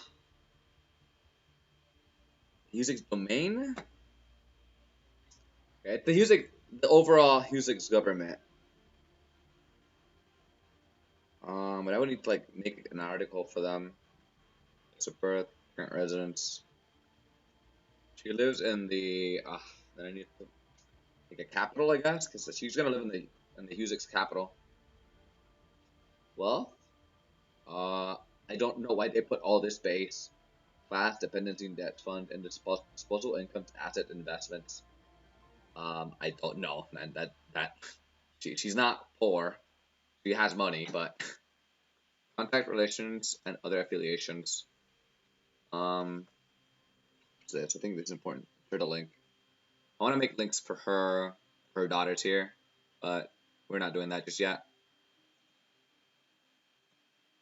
Husix domain. Okay, the Husix, the overall Husix government. But I would need to like make an article for them. It's a birth, current residence. She lives in the. Then I need to like a capital, I guess, because she's gonna live in the Husix capital. Well, I don't know why they put all this base, class, dependency, debt fund, and disposable income to asset investments. I don't know, man. That she's not poor. She has money, but contact relations and other affiliations. Um, so I think this is important. For the link, I want to make links for her daughters here, but we're not doing that just yet.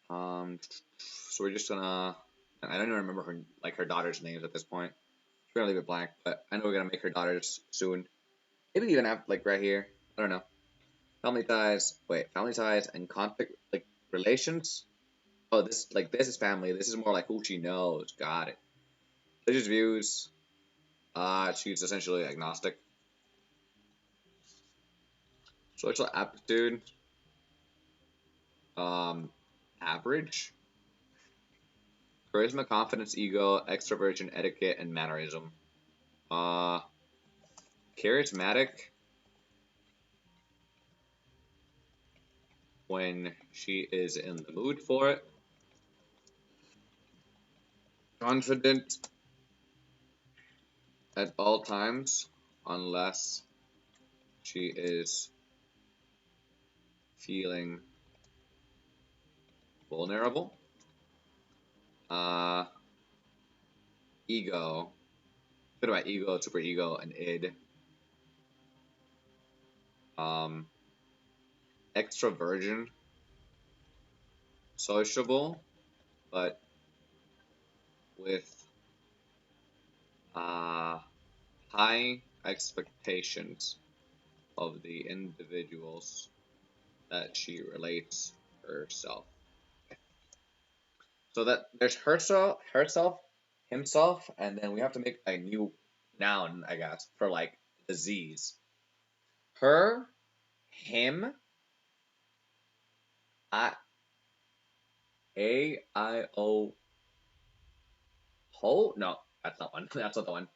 So we're just gonna. I don't even remember her daughters' names at this point. We're gonna leave it blank, but I know we're gonna make her daughters soon. Maybe even have like right here. I don't know. Family ties. Wait, family ties and conflict like relations. Oh, this is family. This is more like who she knows. Got it. Religious views. She's essentially agnostic. Social aptitude. Um, average. Charisma, confidence, ego, extroversion, etiquette, and mannerism. Uh, charismatic when she is in the mood for it. Confident at all times, unless she is feeling vulnerable. Uh, ego. Bit about ego, super ego, and id. Um, extroversion, sociable, but with uh, high expectations of the individuals that she relates herself. So that there's herself, himself, and then we have to make a new noun, I guess, for like disease. Her, him, I, A, I, O, ho. No, that's not one. That's not the one.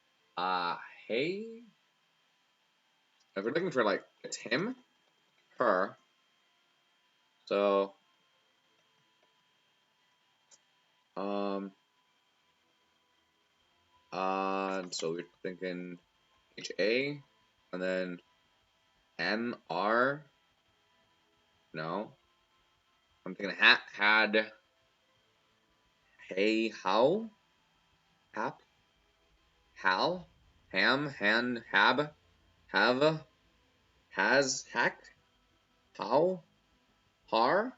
Hey. If we're looking for like it's him, her. So um so we're thinking HA and then MR. No. I'm thinking had hey how hap hal ham han hab have has hack how har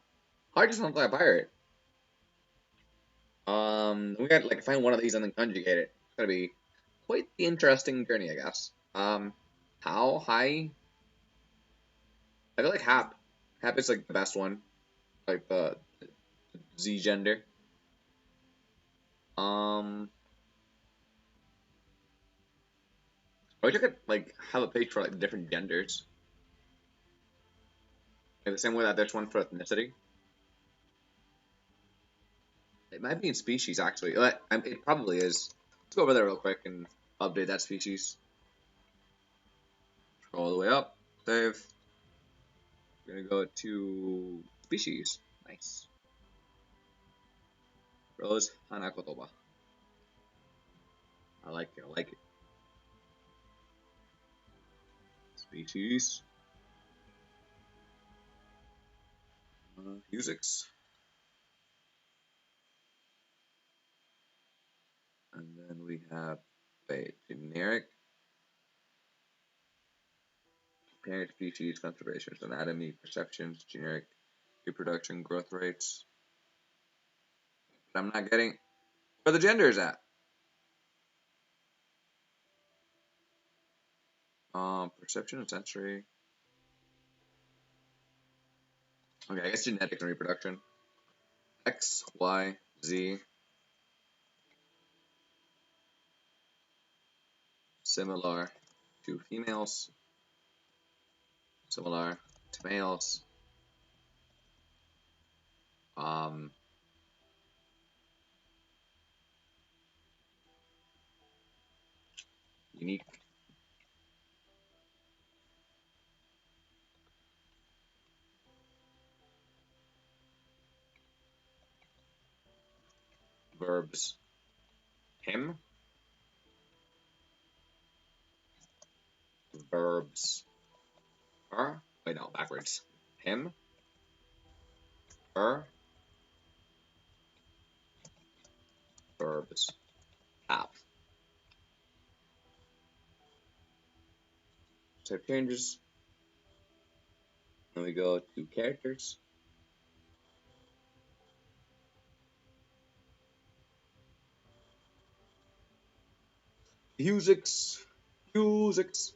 har just sounds like a pirate. We got like find one of these and then conjugate it. It's gonna be quite the interesting journey, I guess. How high? I feel like hap. Hap is like the best one, like the Z gender. Um, I wish I could like have a page for like different genders, like the same way that there's one for ethnicity. It might be in species actually. It probably is. Let's go over there real quick and update that species. Scroll all the way up. Save. We're gonna go to species. Nice. Rose Hanakotoba. I like it. I like it. Species. Musics. And then we have a generic parent species conservation, anatomy, perceptions, generic reproduction, growth rates. But I'm not getting where the gender is at. Perception and sensory. Okay, I guess genetics and reproduction. X, Y, Z. Similar to females. Similar to males. Um, Unique. Verbs. Him. verbs. Her. Wait, no, backwards. Him. Her. Verbs. Have. Type changes. Then we go to characters. Musics. Musics.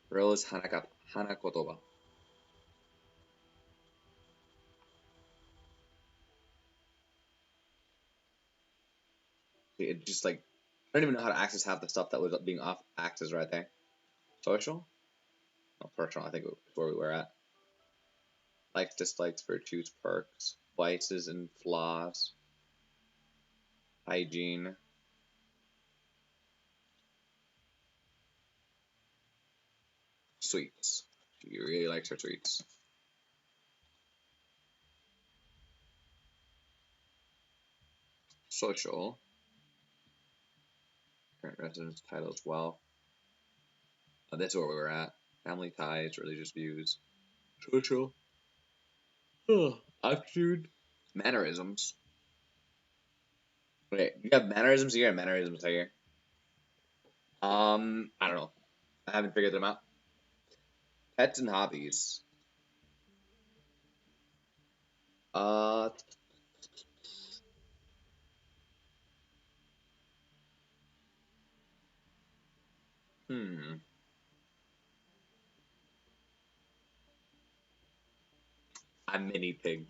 Rose Hanakotoba. It just like I don't even know how to access half the stuff that was being off access right there. Social? No, personal, I think is where we were at. Likes, dislikes, virtues, perks, vices and flaws, hygiene, sweets. She really likes her sweets. Social. Current residence, titles, wealth. That's where we were at. Family ties, religious views. Social. Attitude. Mannerisms. Wait, you have mannerisms here and mannerisms here. I don't know. I haven't figured them out. Pets and hobbies. Uh, hmm. A mini pig.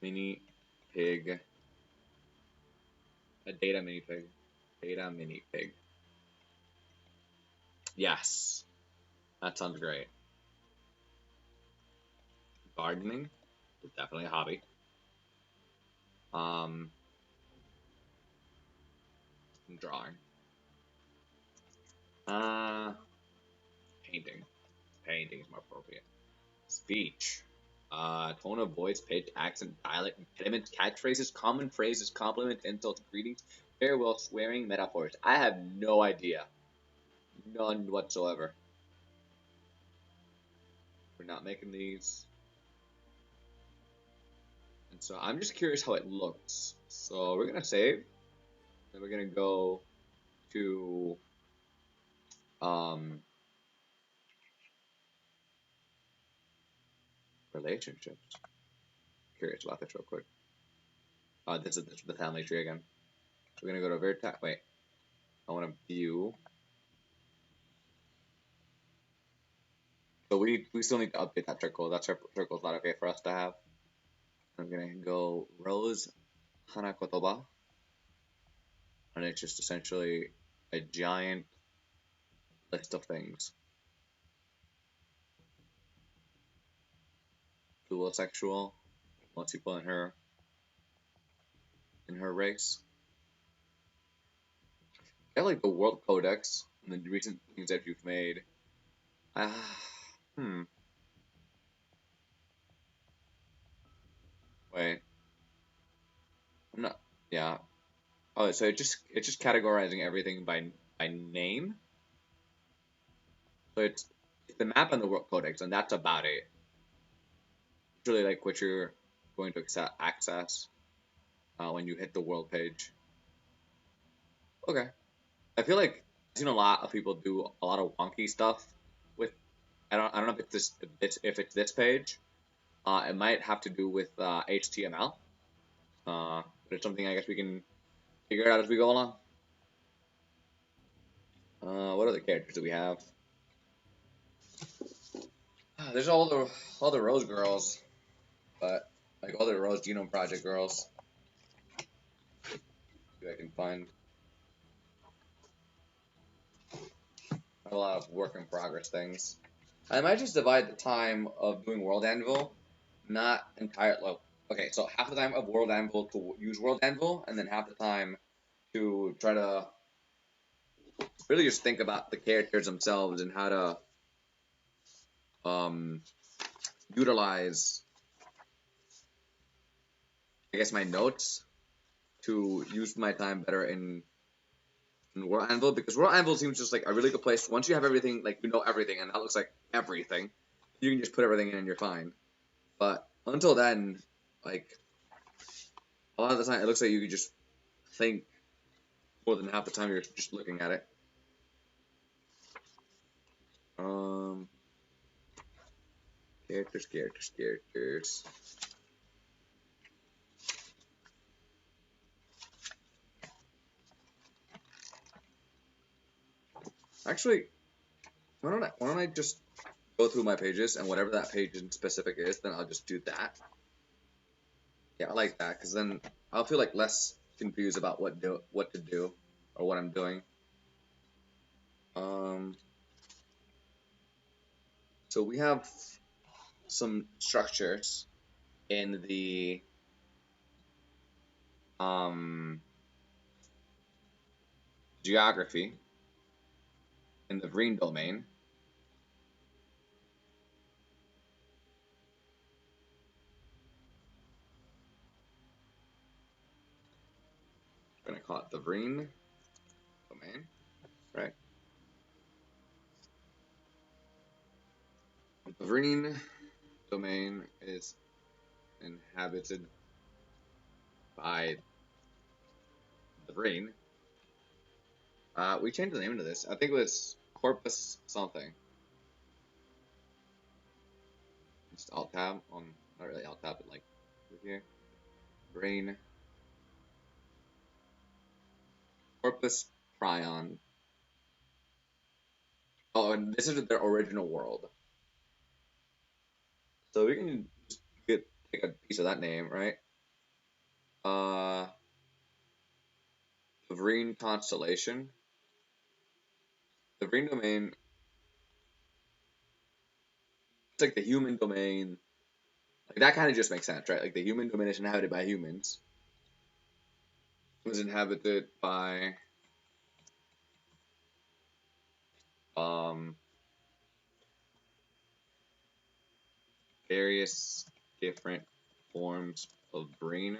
Mini pig. A data mini pig. Data mini pig. Yes. That sounds great. Gardening. Definitely a hobby. Um, drawing. Uh, painting. Painting is more appropriate. Speech. Tone of voice, pitch, accent, dialect, impediments, catchphrases, common phrases, compliments, insults, greetings, farewell, swearing, metaphors. I have no idea. None whatsoever. We're not making these. And so I'm just curious how it looks. So we're gonna save. Then we're gonna go to um relationships. Curious about this real quick. This is the family tree again. So we're gonna go to Vertex. Wait, I want to view. So we still need to update that circle. That circle is not okay for us to have. I'm gonna go Rose Hanakotoba, and it's just essentially a giant list of things. Dual sexual, most people in her race. I like the World Codex and the recent things that you've made. Ah, hmm. Wait, I'm not. Yeah. Oh, so it's just categorizing everything by name. So it's the map and the World Codex, and that's about it. It's really like what you're going to access when you hit the world page. Okay. I feel like I've seen a lot of people do a lot of wonky stuff with. I don't know if it's this page. It might have to do with HTML. But it's something I guess we can figure it out as we go along. What other characters do we have? There's all the Rose girls, but like all the Rose Genome Project girls. See if I can find a lot of work in progress things. I might just divide the time of doing World Anvil, not entire. Well, okay, so half the time of World Anvil to use World Anvil, and then half the time to try to really just think about the characters themselves and how to um, utilize, I guess, my notes to use my time better in in World Anvil, because World Anvil seems just like a really good place. Once you have everything, like you know everything, and that looks like everything, you can just put everything in and you're fine. But until then, like a lot of the time, it looks like you could just think more than half the time you're just looking at it. Um, characters. Actually, why don't I just go through my pages and whatever that page in specific is, then I'll just do that. Yeah, I like that because then I'll feel like less confused about what to do or what I'm doing. Um, so we have some structures in the um, geography in the green domain. We're gonna call it the green domain, right? The green domain is inhabited by the green. We changed the name to this. I think it was Corpus something. Just alt tab on, not really alt tab, but like over here. Green Corpus Prion. Oh, and this is their original world. So we can just take a piece of that name, right? Uh, the green constellation. The green domain. It's like the human domain. Like that kind of just makes sense, right? Like the human domain is inhabited by humans. It was inhabited by um various different forms of green.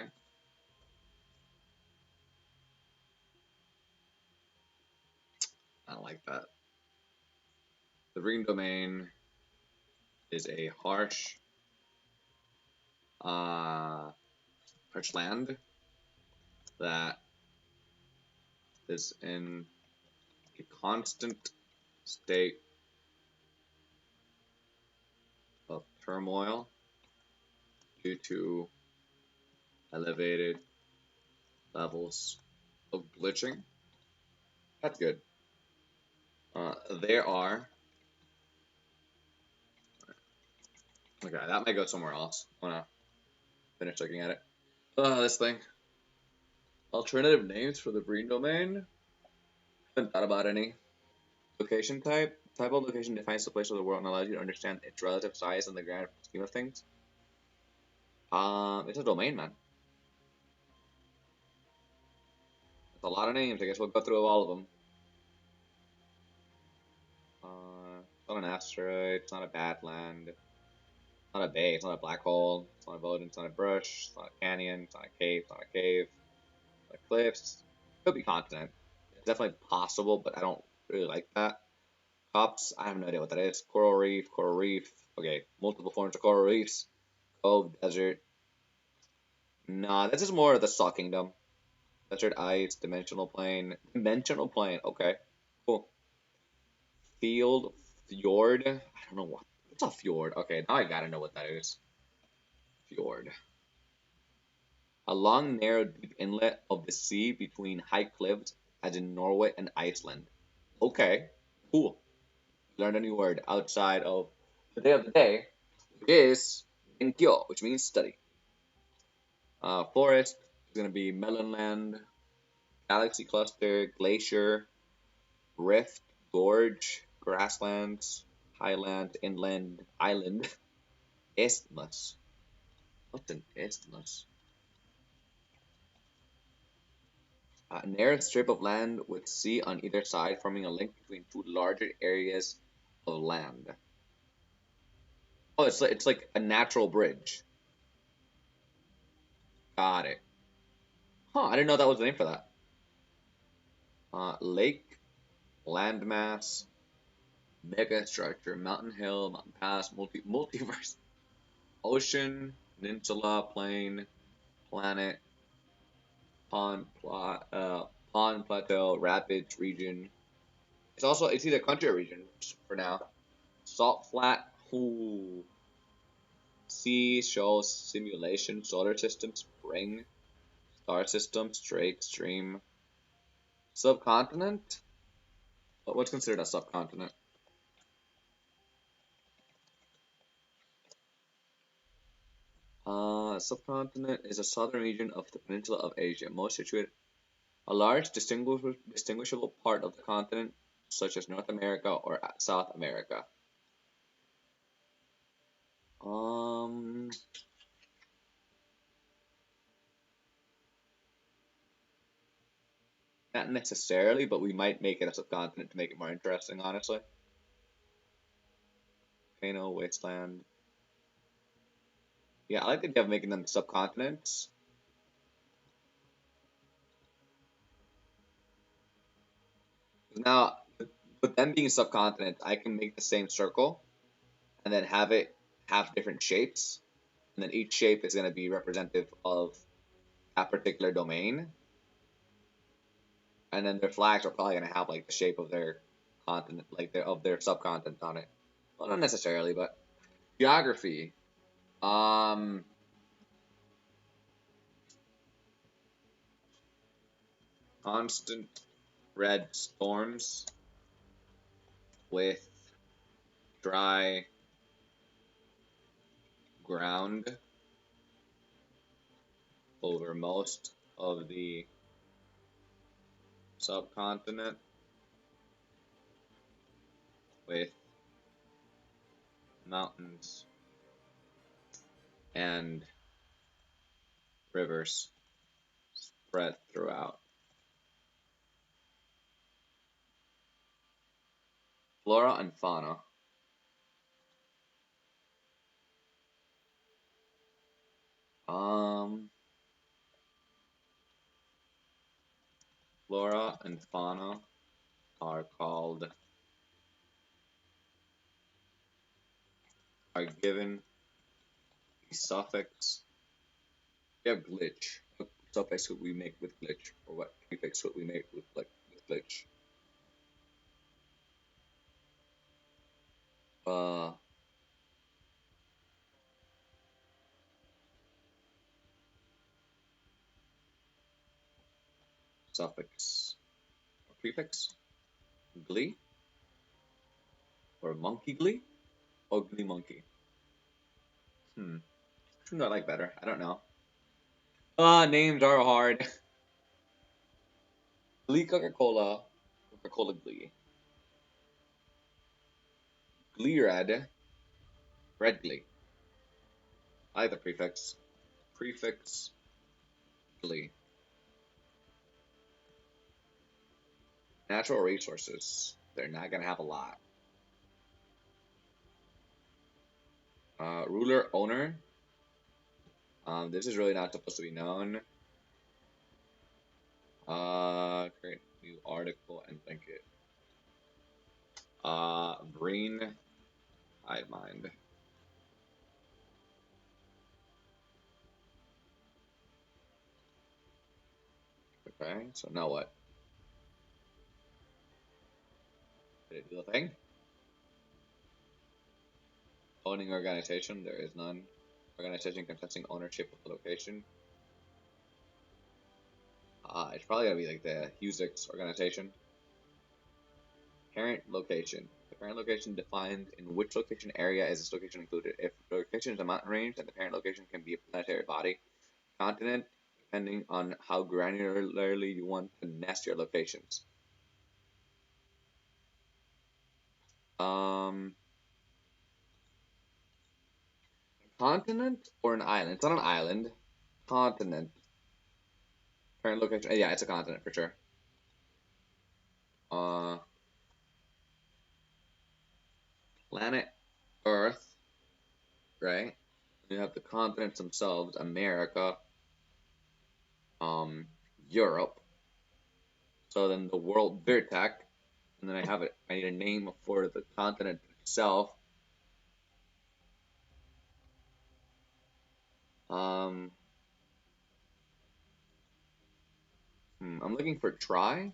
I don't like that. The green domain is a uh, harsh land that is in a constant state of turmoil due to elevated levels of glitching. That's good. There are. Okay, that might go somewhere else. I wanna finish looking at it. This thing. Alternative names for the green domain. Haven't thought about any. Location type. Type of location defines the place of the world and allows you to understand its relative size in the grand scheme of things. It's a domain, man. It's a lot of names. I guess we'll go through all of them. It's not an asteroid. It's not a badland. It's not a bay. It's not a black hole. It's not a void. It's not a brush. It's not a canyon. It's not a cave. It's not a cave. It's not cliffs. It could be continent. It's definitely possible, but I don't really like that. Cops, I have no idea what that is. Coral reef, coral reef. Okay, multiple forms of coral reefs. Cove, desert. Nah, this is more of the Saw Kingdom. Desert ice, dimensional plane. Dimensional plane, okay. Cool. Field, fjord. I don't know what's a fjord. Okay, now I gotta know what that is. Fjord. A long, narrow, deep inlet of the sea between high cliffs, as in Norway and Iceland. Okay, cool. Learned a new word outside of the day of the day, which is Enkyo, which means study. Forest is going to be Melonland, Galaxy Cluster, Glacier, Rift, Gorge, Grasslands, Highland, Inland, Island, Isthmus. What's an isthmus? A narrow strip of land with sea on either side, forming a link between two larger areas of land. Oh, it's like a natural bridge. Got it. Huh, I didn't know that was the name for that. Lake, landmass, mega structure, mountain hill, mountain pass, multiverse, ocean, peninsula, plain, planet, pond, plateau, rapids, region. It's either country or region for now. Salt flat, ooh, sea, show, simulation, solar system, spring, star system, strait, stream, subcontinent. What's considered a subcontinent? Subcontinent is a southern region of the peninsula of Asia, most situated a large distinguishable part of the continent, such as North America or South America. Um, Not necessarily, but we might make it a subcontinent to make it more interesting, honestly. Volcano, wasteland. Yeah, I like the idea of making them subcontinents. Now, with them being subcontinents, I can make the same circle and then have it have different shapes, and then each shape is going to be representative of that particular domain, and then their flags are probably going to have like the shape of their continent, like their subcontinent on it. Well, not necessarily, but geography. Um, Constant red storms with dry ground over most of the subcontinent with mountains and rivers spread throughout. Flora and fauna. Um, Flora and fauna are given the suffix. We have glitch. What suffix would we make with glitch, or what prefix would we make with glitch? Uh, Suffix or prefix. Glee or monkey glee or glee monkey. Which one do I like better? I don't know. Names are hard. Glee Coca-Cola, Coca-Cola Glee. Glee Red, Red Glee. I like the prefix. Prefix Glee. Natural resources. They're not gonna have a lot. Ruler owner. This is really not supposed to be known. Create new article and link it. Green hive mind. Okay, so now what? Did it do the thing? Owning organization, there is none. Organization contesting ownership of the location. It's probably gonna be like the Husix organization. Parent location. The parent location defines in which location area is this location included. If the location is a mountain range, then the parent location can be a planetary body. Continent, depending on how granularly you want to nest your locations. Continent or an island? It's not an island. Continent. Parent location. Yeah, it's a continent for sure. Uh, Planet Earth, right? You have the continents themselves: America, Europe, So then the world Birtak, and then I have it. I need a name for the continent itself. Um, I'm looking for try.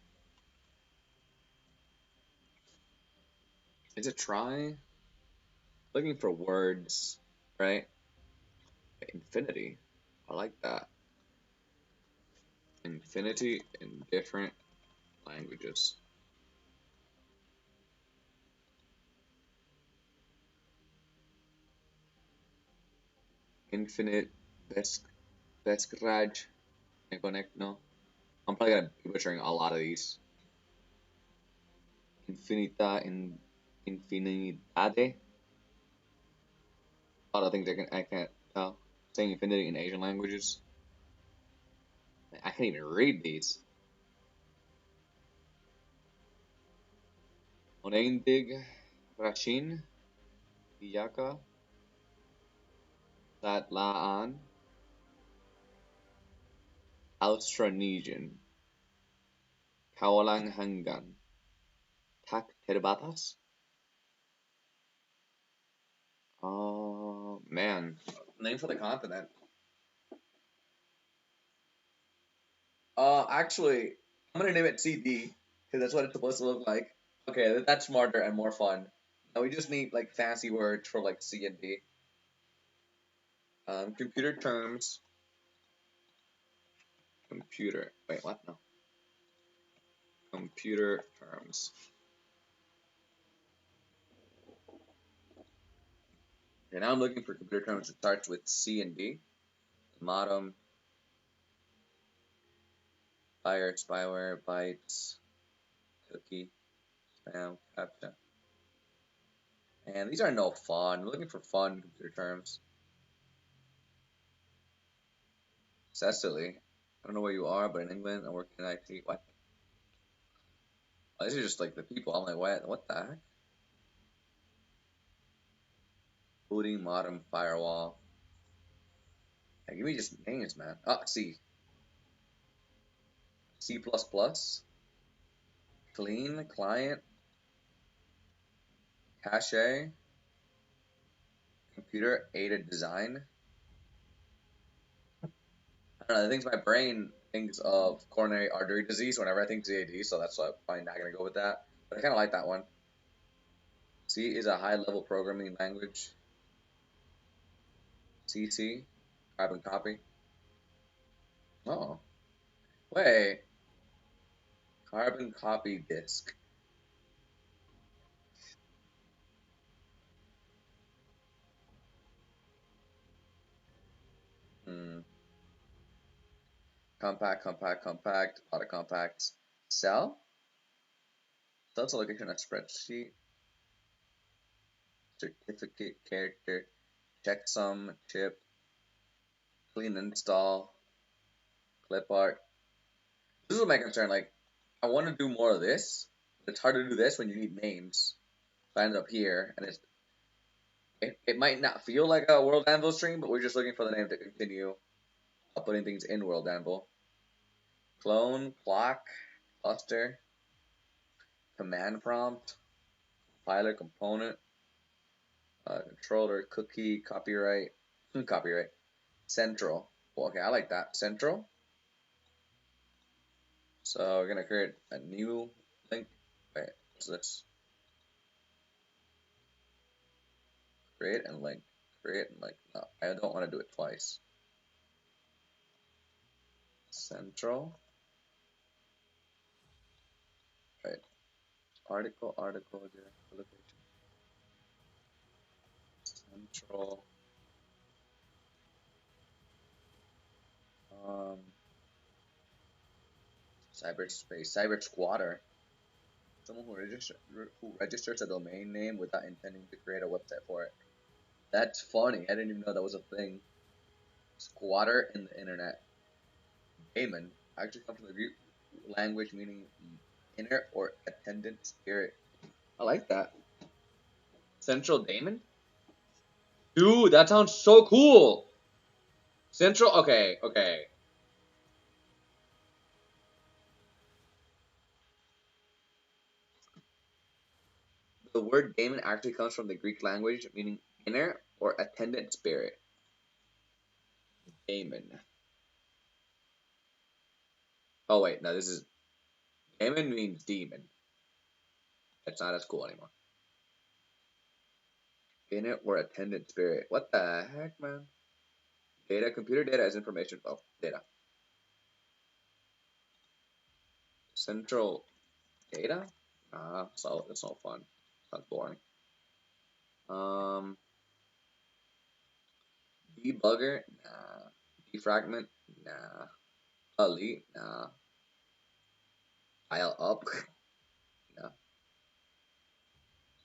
Is it try? Looking for words, right? Infinity. I like that. Infinity in different languages. Infinite Beskraj and connect. No, I'm probably gonna be butchering a lot of these. Infinita in Infinidade. A lot of things I can't tell. Saying infinity in Asian languages. I can't even read these. Oneindig, Rashin, Iyaka, Latlaan, Austronesian, Kaolanghangan, Tak Terbatas. Oh man, name for the continent. Actually, I'm gonna name it CD because that's what it's supposed to look like. Okay, that's smarter and more fun. Now we just need like fancy words for like C and D. Computer terms. Computer. Wait, what? No. Computer terms. Okay, now I'm looking for computer terms that starts with C and D. Modem, fire, spyware, bytes, cookie, spam, captcha. And these are no fun. I'm looking for fun computer terms. Cecily. I don't know where you are, but in England, I work in IT. What? Oh, these are just like the people. I'm like, what the heck? Booting, modem, firewall. Hey, give me just names, man. Oh, C. C++. Clean, client, cache, computer aided design. I don't know. I think my brain thinks of coronary artery disease whenever I think CAD, so that's why I'm probably not gonna go with that. But I kind of like that one. C is a high-level programming language. CC, carbon copy. Oh, wait, carbon copy disk. Hmm. Compact, compact, compact. A lot of compacts. Cell. That's a location of spreadsheet. Certificate, character, checksum, chip, clean install, clip art. This is my concern. Like, I want to do more of this, but it's hard to do this when you need names. So I end up here, and it might not feel like a World Anvil stream, but we're just looking for the name to continue putting things in World Anvil. Clone, clock, cluster, command prompt, compiler component, controller, cookie, copyright, copyright, central. Well, okay, I like that. Central. So we're gonna create a new link. Wait, what's this? Create and link. Create and link. No, I don't want to do it twice. Central. Right. Article, location. Central. Um, cyberspace. Cyber squatter. Someone who registers a domain name without intending to create a website for it. That's funny. I didn't even know that was a thing. Squatter in the internet. Daemon actually comes from the Greek language meaning inner or attendant spirit. I like that. Central Daemon? Dude, that sounds so cool. Central, okay, okay. The word daemon actually comes from the Greek language meaning inner or attendant spirit. Daemon. Oh wait, no, this is daemon means demon. It's not as cool anymore. Inner or attendant spirit. What the heck, man? Data. Computer data is information. Oh, data. Central data? So that's no fun. Sounds boring. Um, Debugger? Nah. Defragment? Nah. Elite? Nah. Dial up? Nah.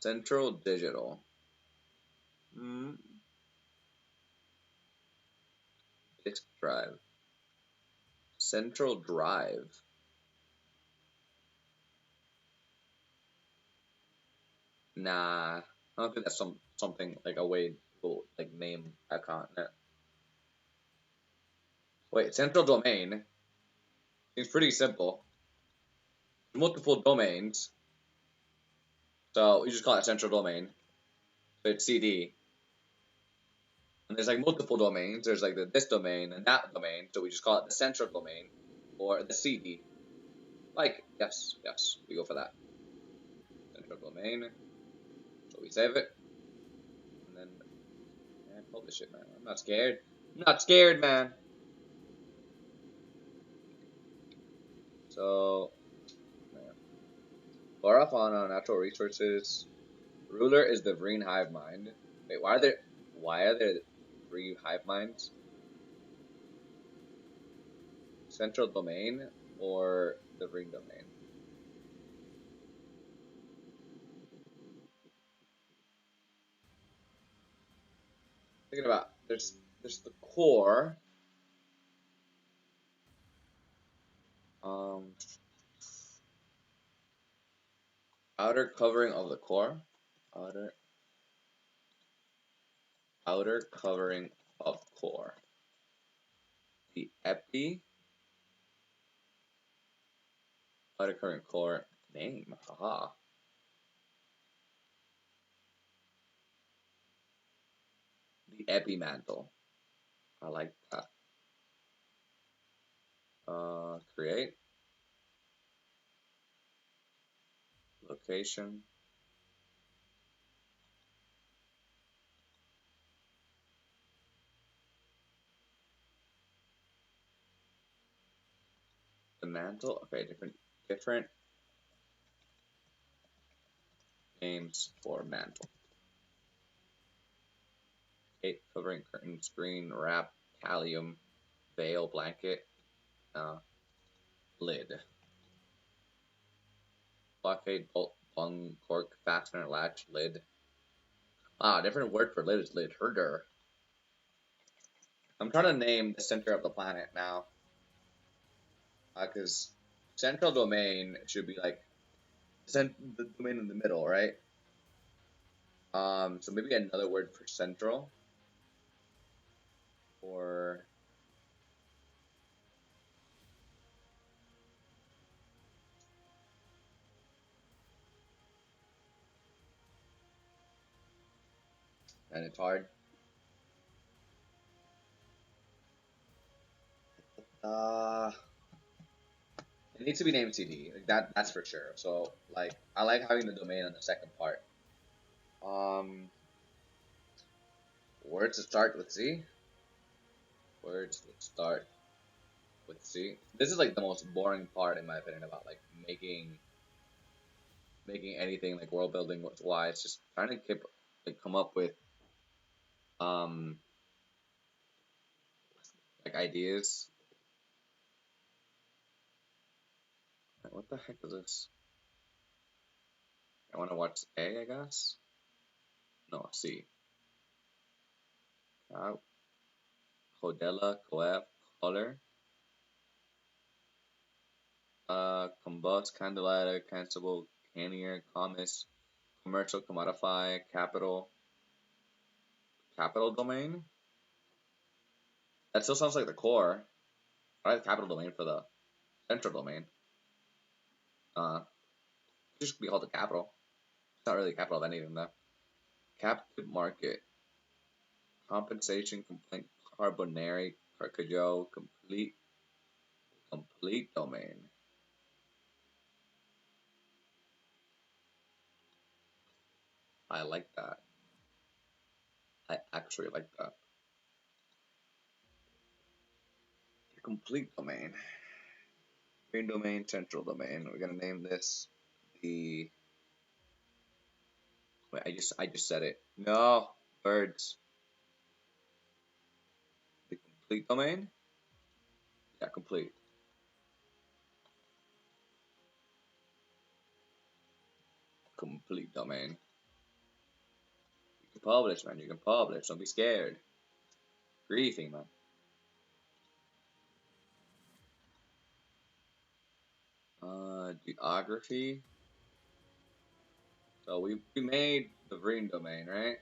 Central digital? Hmm. Disk drive. Central drive? Nah. I don't think that's something like a way to like name a continent. Wait, central domain seems pretty simple. Multiple domains, so we just call it central domain. So it's CD. And there's like multiple domains. There's like this domain and that domain. So we just call it the central domain or the CD. Like, yes, we go for that. Central domain. So we save it. And then, man, publish it, man. I'm not scared. I'm not scared, man. So, man. Flora, fauna, natural resources. Ruler is the green hive mind. Wait, why are there 3 hive minds? Central domain or the ring domain? Thinking about there's the core. Um, outer covering of the core. Outer outer covering of core. The epi outer covering core name. Haha. The epi mantle. I like that. Create location. The mantle. Okay, different names for mantle. Cape covering curtain screen wrap callium veil blanket lid. Blockade bolt bung cork fastener latch lid. Different word for lid is lid herder. I'm trying to name the center of the planet now, because central domain should be like the domain in the middle, right? So maybe another word for central, or and it's hard. Uh, it needs to be named CD. Like that's for sure. So like I like having the domain on the second part. Um, Words that start with Z. Words that start with C. This is like the most boring part in my opinion about like making anything like world building wise. Just trying to come up with um like ideas. What the heck is this? I want to watch A, I guess. No, C. Codella, Coef, Color. Combust, Candelaria, Cancelable, Canier, Commerce, Commercial, Commodify, Capital Domain. That still sounds like the core. I have Capital Domain for the central domain. Just be called the capital. It's not really the capital of any of them though. Captive market. Compensation complaint Carbonari Carcajo complete domain. I like that. I actually like that. Complete domain. Green domain, central domain. We're gonna name this the. Wait, I just said it. No, birds. The complete domain. Yeah, complete. Complete domain. You can publish, man. You can publish. Don't be scared. Griefing, man. Geography. So we made the green domain, right?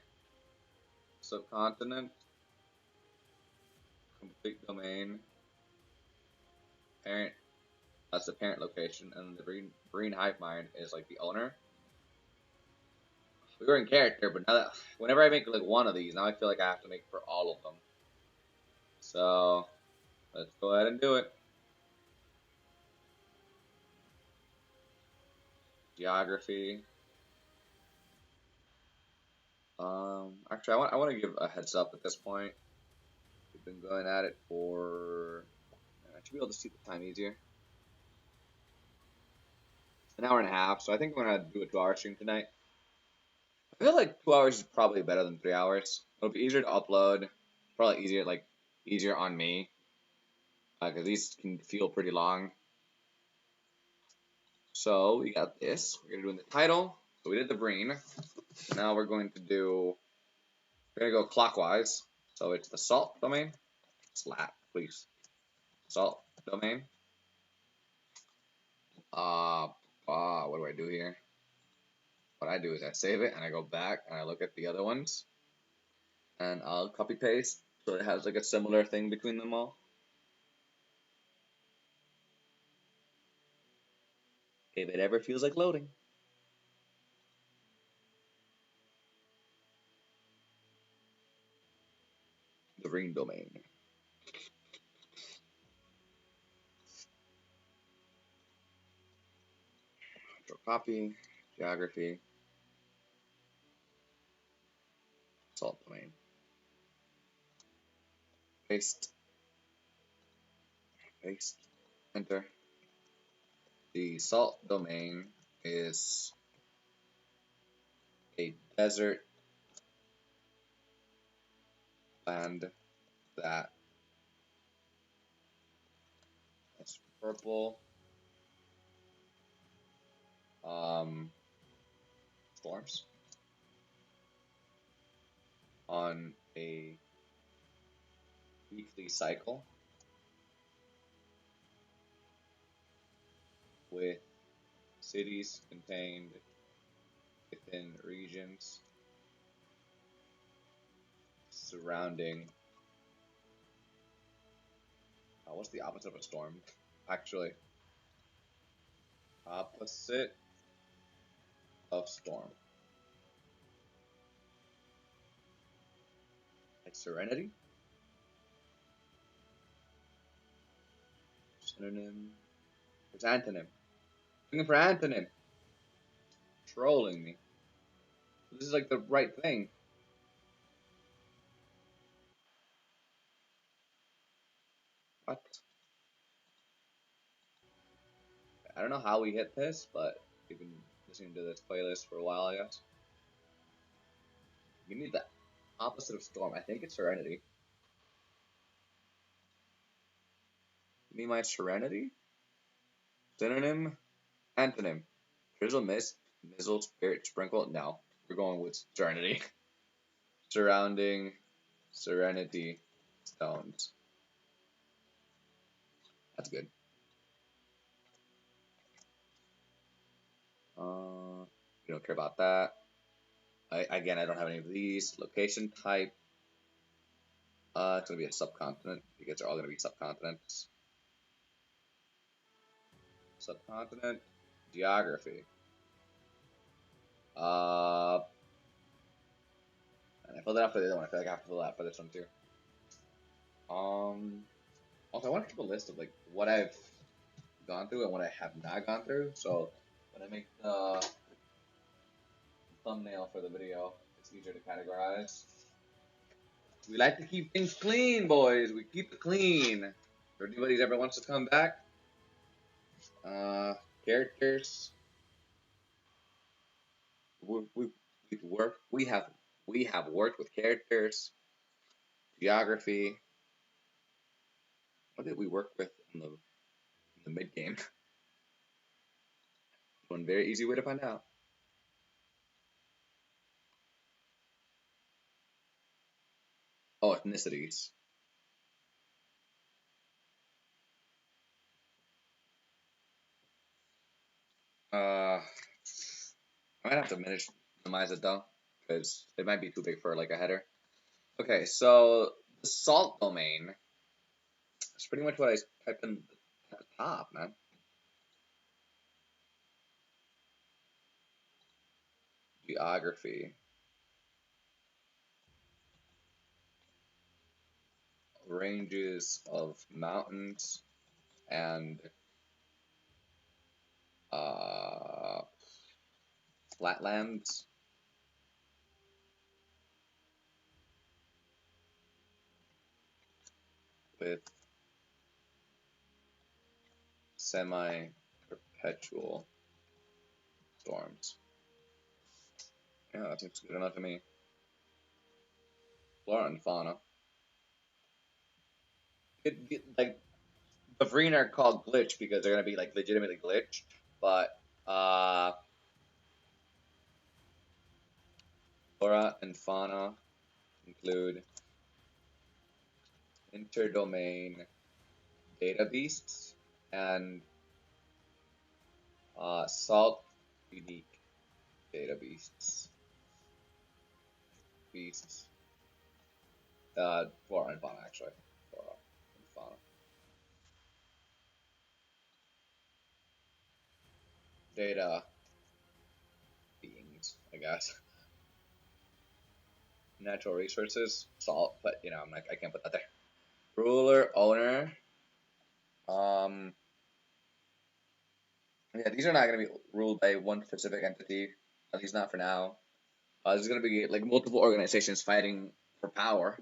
Subcontinent. Complete domain. Parent. That's the parent location, and the green hive mind is like the owner. We were in character, but now that whenever I make like one of these, now I feel like I have to make for all of them. So let's go ahead and do it. Geography. Actually, I want to give a heads up at this point. We've been going at it for. I should be able to see the time easier. It's an hour and a half, so I think we're gonna do a 2 hour stream tonight. I feel like 2 hours is probably better than 3 hours. It'll be easier to upload. Probably easier on me, because these can feel pretty long. So we got this. We're gonna do in the title. So we did the green. Now we're going to do. We're gonna go clockwise. So it's the salt domain. Slap, please. Salt domain. What do I do here? What I do is I save it and I go back and I look at the other ones and I'll copy paste so it has like a similar thing between them all. If it ever feels like loading. The green domain. So copy, geography, salt domain. Paste, paste, enter. The salt domain is a desert land that is purple. Storms on a weekly cycle with cities contained within regions surrounding. What's the opposite of a storm? Actually, opposite of storm. Like serenity? Synonym. What's antonym? Looking for antonym. Trolling me. This is like the right thing. What? I don't know how we hit this, but we've been listening to this playlist for a while, I guess. We need the opposite of storm. I think it's serenity. Give me my serenity. Synonym. Antonym. Drizzle, mist, mizzle, spirit, sprinkle. No, we're going with serenity. Surrounding serenity stones. That's good. You don't care about that. Again, I don't have any of these. Location type. It's gonna be a subcontinent because they're all gonna be subcontinents. Subcontinent. Geography. Uh, and I filled it out for the other one. I feel like I have to fill it out for this one too. Um, Also, I want to keep a list of like what I've gone through and what I have not gone through. So when I make the thumbnail for the video, it's easier to categorize. We like to keep things clean, boys. We keep it clean. If anybody ever wants to come back, uh, characters. We've worked. We have worked with characters. Geography. What did we work with in the mid game? One very easy way to find out. Oh, ethnicities. I might have to minimize it though, because it might be too big for like a header. Okay, so the salt domain is pretty much what I typed in at the top, man. Geography, ranges of mountains and uh, flatlands with semi-perpetual storms. Yeah, that seems good enough to me. Flora and fauna. Like the Vreen are called glitch because they're gonna be like legitimately glitched, but flora and fauna include interdomain data beasts and salt unique data beasts. Beasts. Flora and fauna actually. Flora and fauna. Data beings, I guess. Natural resources, salt, but I'm like I can't put that there. Ruler, owner. Um, yeah, these are not going to be ruled by one specific entity, at least not for now. There's going to be like multiple organizations fighting for power.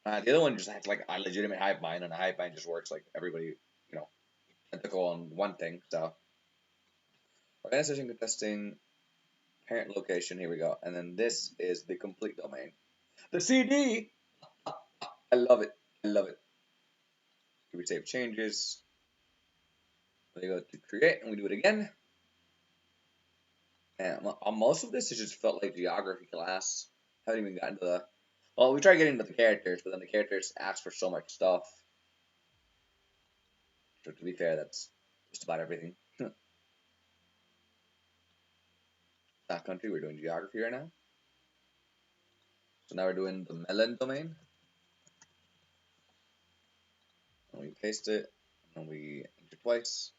The other one just has like a legitimate hive mind, and a hive mind just works like everybody, you know, tentacle on one thing. So, organization contesting parent location. Here we go, and then this is the complete domain. The CD. I love it. I love it. Here we save changes. We go to create, and we do it again. And on most of this, it just felt like geography class. Haven't even gotten to the. Well, we tried getting to the characters, but then the characters ask for so much stuff. So to be fair, that's just about everything. That country, we're doing geography right now. So now we're doing the melon domain. And we paste it, and we enter twice.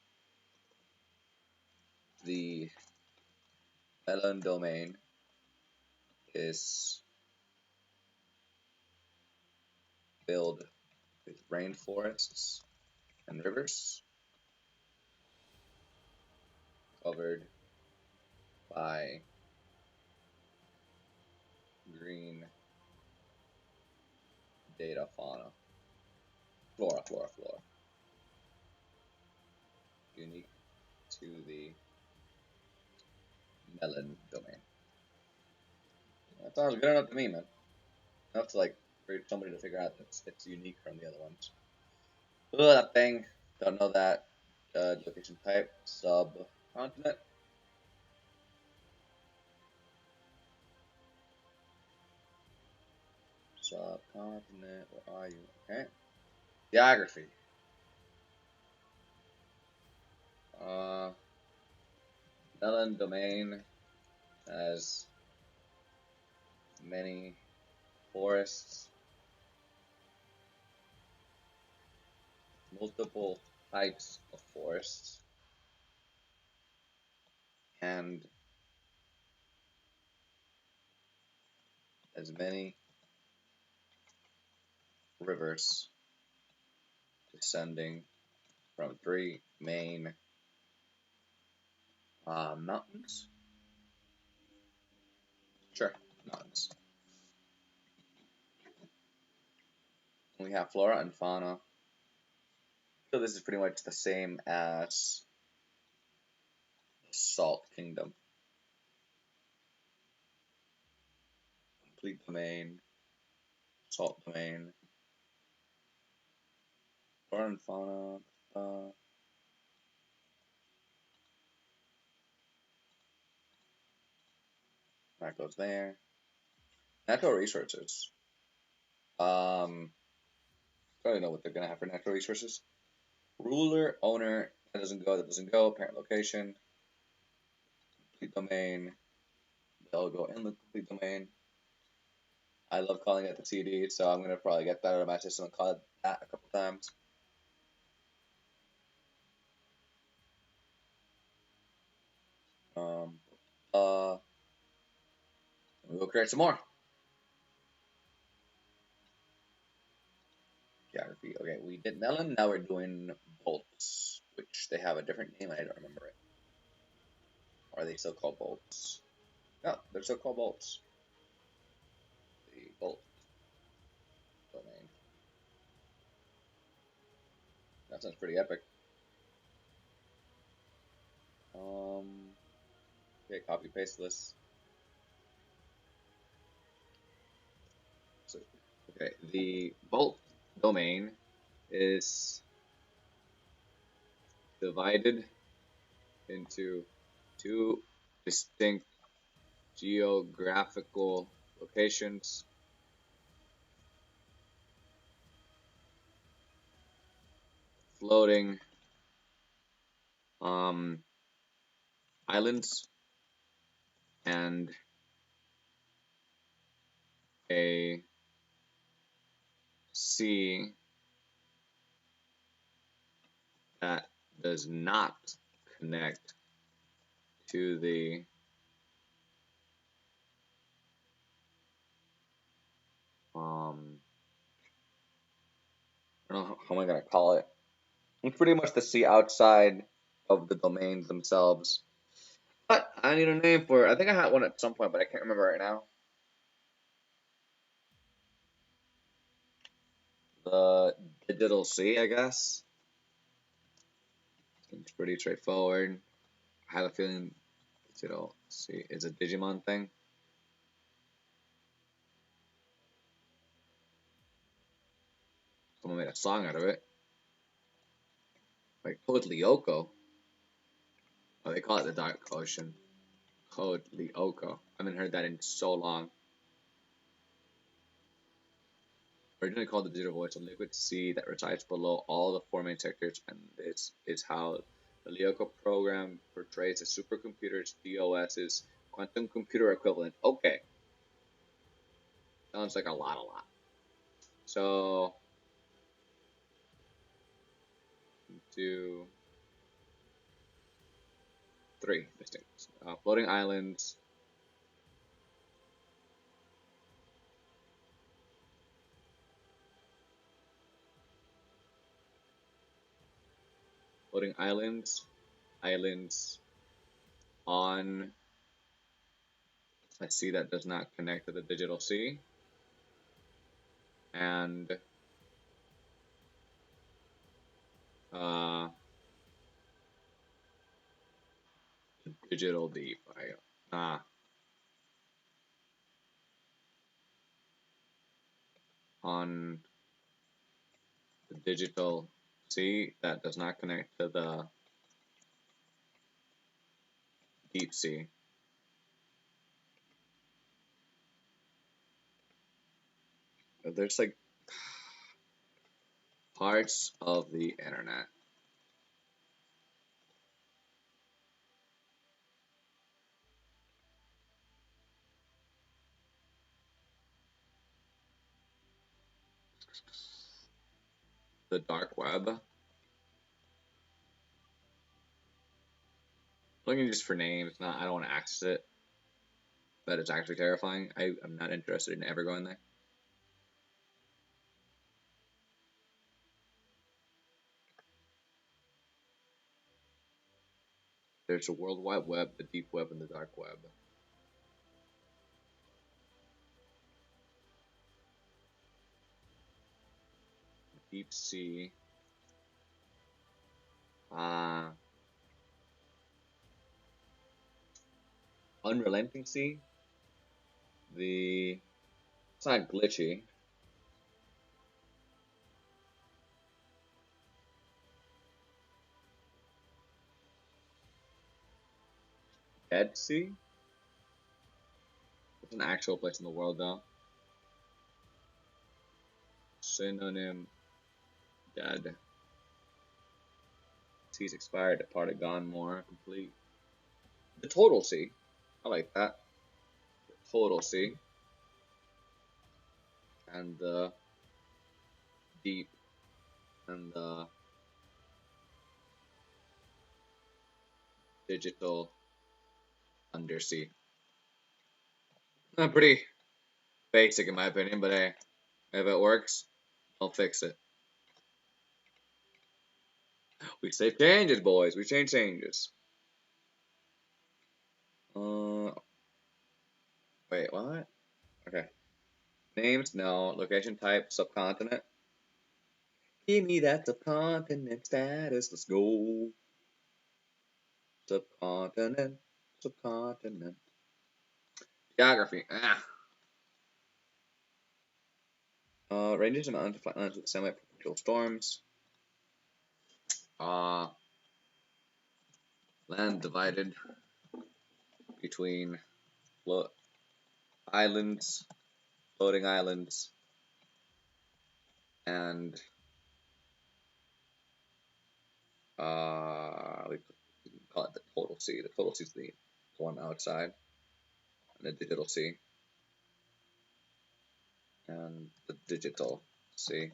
The melon domain is filled with rainforests and rivers covered by green data fauna. Flora. Unique to the melon domain. That sounds good enough to me, man. Enough to like for somebody to figure out that it's unique from the other ones. Oh, that thing. Don't know that. Location type subcontinent. Subcontinent. Where are you? Okay. Geography. Uh, melon domain has many forests, multiple types of forests, and as many rivers descending from 3 main mountains. Sure, mountains. We have flora and fauna. So this is pretty much the same as the Salt Kingdom. Complete domain, salt domain, flora and fauna. That goes there. Natural resources. I don't know what they're gonna have for natural resources. Ruler, owner, that doesn't go, that doesn't go. Parent location, complete domain, they'll go in the complete domain. I love calling it the TD, so I'm gonna probably get that out of my system and call it that a couple times. Um, we'll create some more. Geography. Okay, we did melon, now we're doing bolts, which they have a different name and I don't remember it. Or are they still called bolts? No, they're still called bolts. The bolt domain. That sounds pretty epic. Okay, copy paste this. So, okay, the bolt domain is divided into 2 distinct geographical locations. Floating islands and a sea that does not connect to the I don't know how am I gonna call it. It's pretty much the sea outside of the domains themselves. But I need a name for it. I think I had one at some point, but I can't remember right now. The digital sea, I guess. It's pretty straightforward. I have a feeling digital sea is a Digimon thing. Someone made a song out of it. Like Code Lyoko. Oh, they call it the Dark Ocean. Code Lyoko. I haven't heard that in so long. Originally called the digital voice, a liquid sea that resides below all the 4 main sectors, and this is how the Lyoko program portrays the supercomputer's DOS's quantum computer equivalent. Okay. Sounds like a lot. So, 2, 3 distinct. Floating islands. Floating islands. Islands on a sea that does not connect to the digital sea. And digital deep. On the digital sea that does not connect to the deep sea. There's like parts of the internet. The dark web. Looking just for names, not I don't want to access it. but it's actually terrifying. I'm not interested in ever going there. There's a World Wide Web, the Deep Web, and the Dark Web. Deep Sea. Uh, Unrelenting Sea. It's not glitchy. Dead Sea. It's an actual place in the world, though. Synonym dead. Sea's expired, departed, gone, more, complete. The total sea. I like that. The total sea. And the deep and the digital undersea. Not pretty basic in my opinion, but hey, if it works, I'll fix it. We save changes, boys. We change changes. Uh, wait, what? Okay. Names, no. Location type, subcontinent. Give me that subcontinent status. Let's go. Subcontinent, subcontinent. Geography. Ranges and mountains, flatlands with semi-perpetual storms. Uh, Land divided between islands, floating islands, and we can call it the total sea. The total sea is the one outside, and the digital sea, and the digital sea.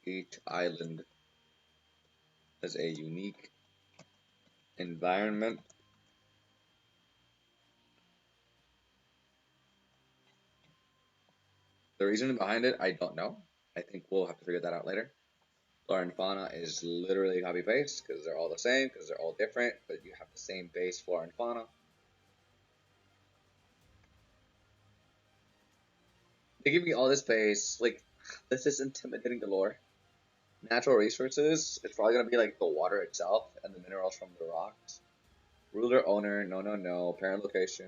Each island has a unique environment. The reason behind it, I don't know. I think we'll have to figure that out later. Flora and fauna is literally copy paste because they're all the same, because they're all different, but you have the same base flora and fauna. They give me all this base, like, this is intimidating galore. Natural resources, it's probably gonna be like the water itself and the minerals from the rocks. Ruler, owner, no, no, no. Parent location.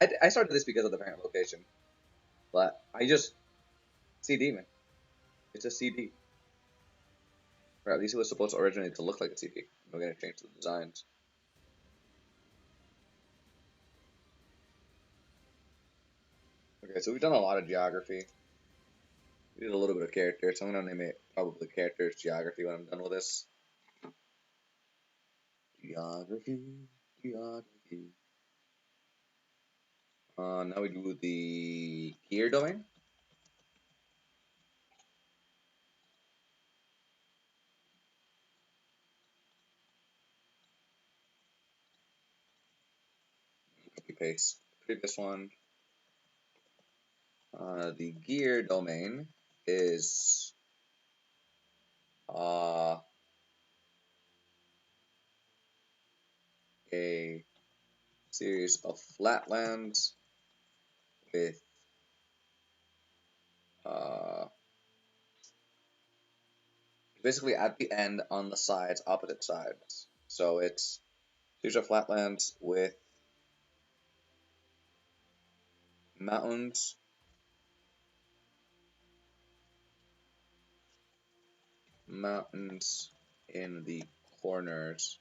I started this because of the parent location, but I just CD man. It's a CD. Or at least it was supposed to originate to look like a CD. We're gonna change the designs. Okay, so we've done a lot of geography. We did a little bit of character, so I'm gonna name it probably characters geography when I'm done with this. Geography, geography. Now we do the gear domain. Copy paste previous one. The gear domain is a series of flatlands with uh, basically at the end on the sides, opposite sides. So it's series of flatlands with mountains, mountains in the corners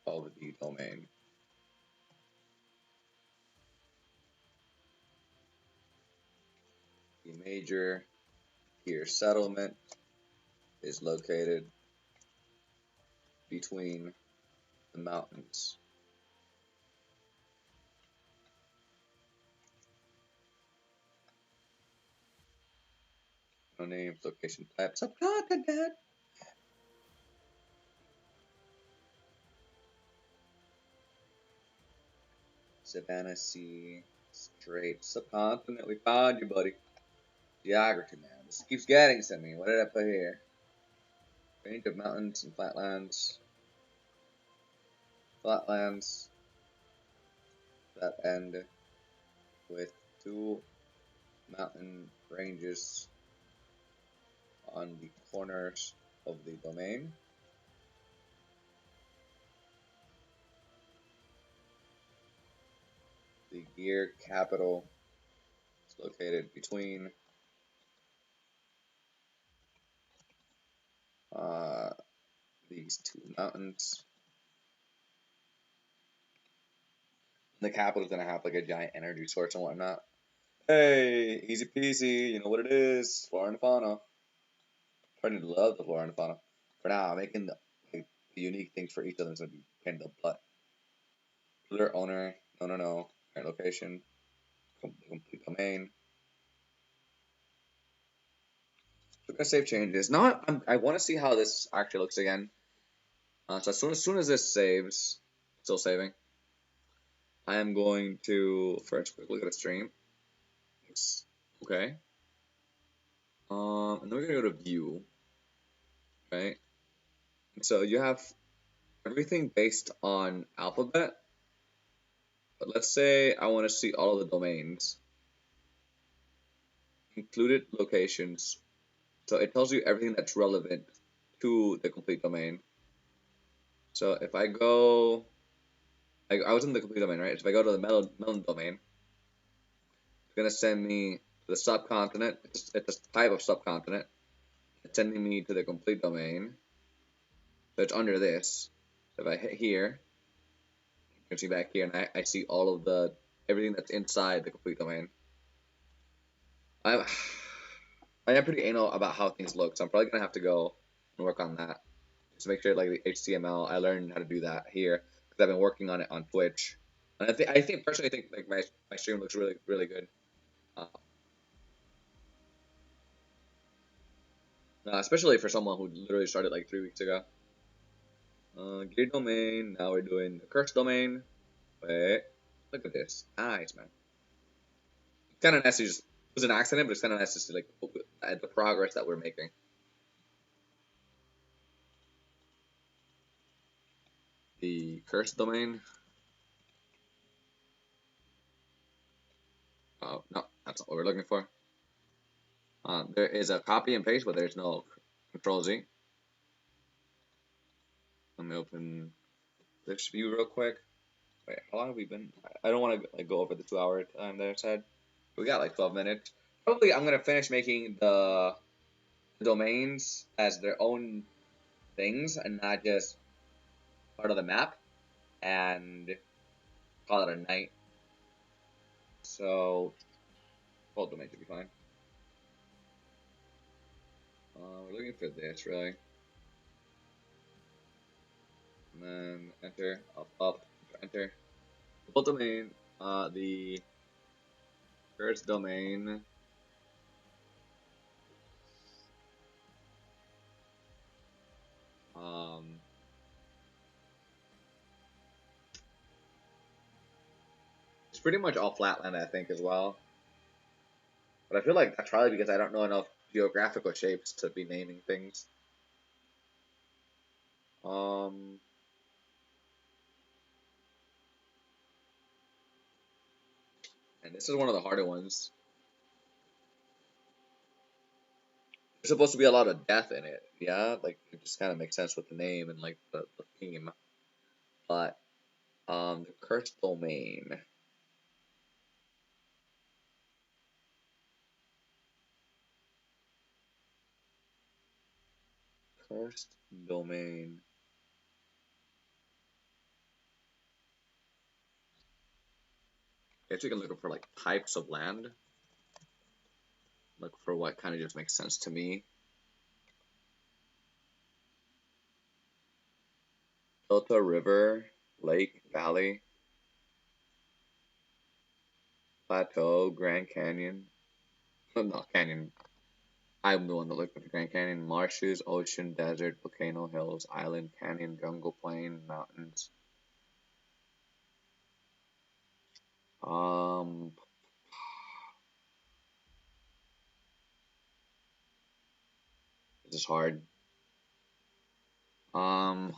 of the domain. The major gear settlement is located between the mountains. No names, location type, subcontinent. Savannah Sea, Strait, subcontinent. We found you, buddy. Geography, man. This keeps getting to me. What did I put here? Range of mountains and flatlands. Flatlands that end with two mountain ranges on the corners of the domain. The gear capital is located between uh, these two mountains. The capital is going to have like a giant energy source and whatnot. Hey, easy peasy, you know what it is. Flora and fauna. Starting to love the flora and fauna. For now, making the unique things for each of them is going to be pain in the butt. Ruler, owner, no. Current location, complete domain. So we're going to save changes. Now I want to see how this actually looks again. So as soon as this saves, still saving, I am going to first quick look at the stream. Okay. And then we're gonna go to view, right? And so you have everything based on alphabet, but let's say I want to see all of the domains, included locations. So it tells you everything that's relevant to the complete domain. So if I go, I was in the complete domain, right? So if I go to the melon domain, it's gonna send me to the subcontinent. It's a type of subcontinent. It's sending me to the complete domain. So it's under this. So if I hit here, you can see back here, and I see all of everything that's inside the complete domain. I am pretty anal about how things look, so I'm probably gonna have to go and work on that. Just make sure like the HTML, I learned how to do that here because I've been working on it on Twitch. And I think personally, I think like my stream looks really good. Especially for someone who literally started like 3 weeks ago. Gear domain. Now we're doing the curse domain. Wait, look at this. Nice, man. It's kind of nice to just. It was an accident, but it's kind of nice to see like the progress that we're making. The curse domain. Oh no, that's not what we're looking for. There is a copy and paste, but there's no Control Z. Let me open this view real quick. Wait, how long have we been? I don't want to like go over the 2 hour time that I said. We got like 12 minutes. Probably I'm gonna finish making the domains as their own things and not just part of the map and call it a night. So, full domain should be fine. We're looking for this really. And then enter, up, enter. Full domain, the first domain. It's pretty much all flatland, I think, as well. But I feel like that's probably because I don't know enough geographical shapes to be naming things. And this is one of the harder ones. There's supposed to be a lot of death in it, yeah? Like, it just kind of makes sense with the name and, like, the theme. But, the cursed domain. Cursed domain. I guess we can look for, like, types of land. Look for what kind of just makes sense to me. Delta, river, lake, valley, plateau, Grand Canyon. Oh, no, canyon. I'm the one that looked at the Grand Canyon. Marshes, ocean, desert, volcano, hills, island, canyon, jungle, plain, mountains. Um, this is hard. Um,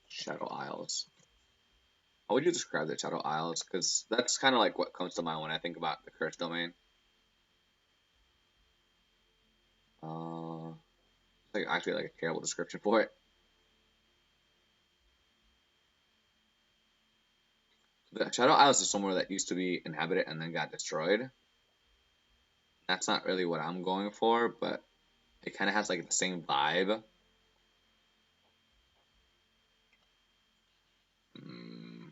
Shadow Isles. How would you describe the Shadow Isles? Because that's kind of like what comes to mind when I think about the cursed domain. Like actually like a terrible description for it. The Shadow Isles is somewhere that used to be inhabited and then got destroyed. That's not really what I'm going for, but it kind of has like the same vibe. Mm,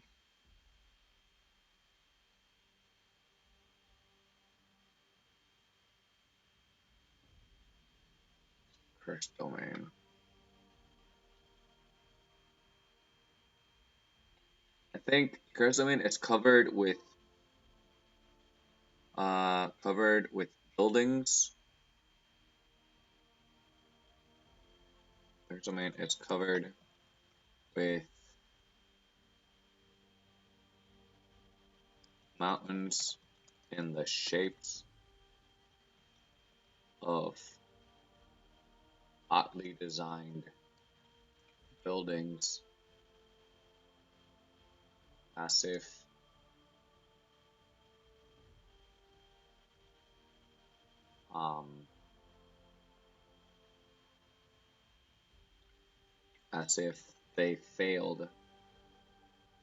Cursed domain. I think cursed domain is covered with buildings. Cursed domain is covered with mountains in the shapes of oddly designed buildings, as if um, as if they failed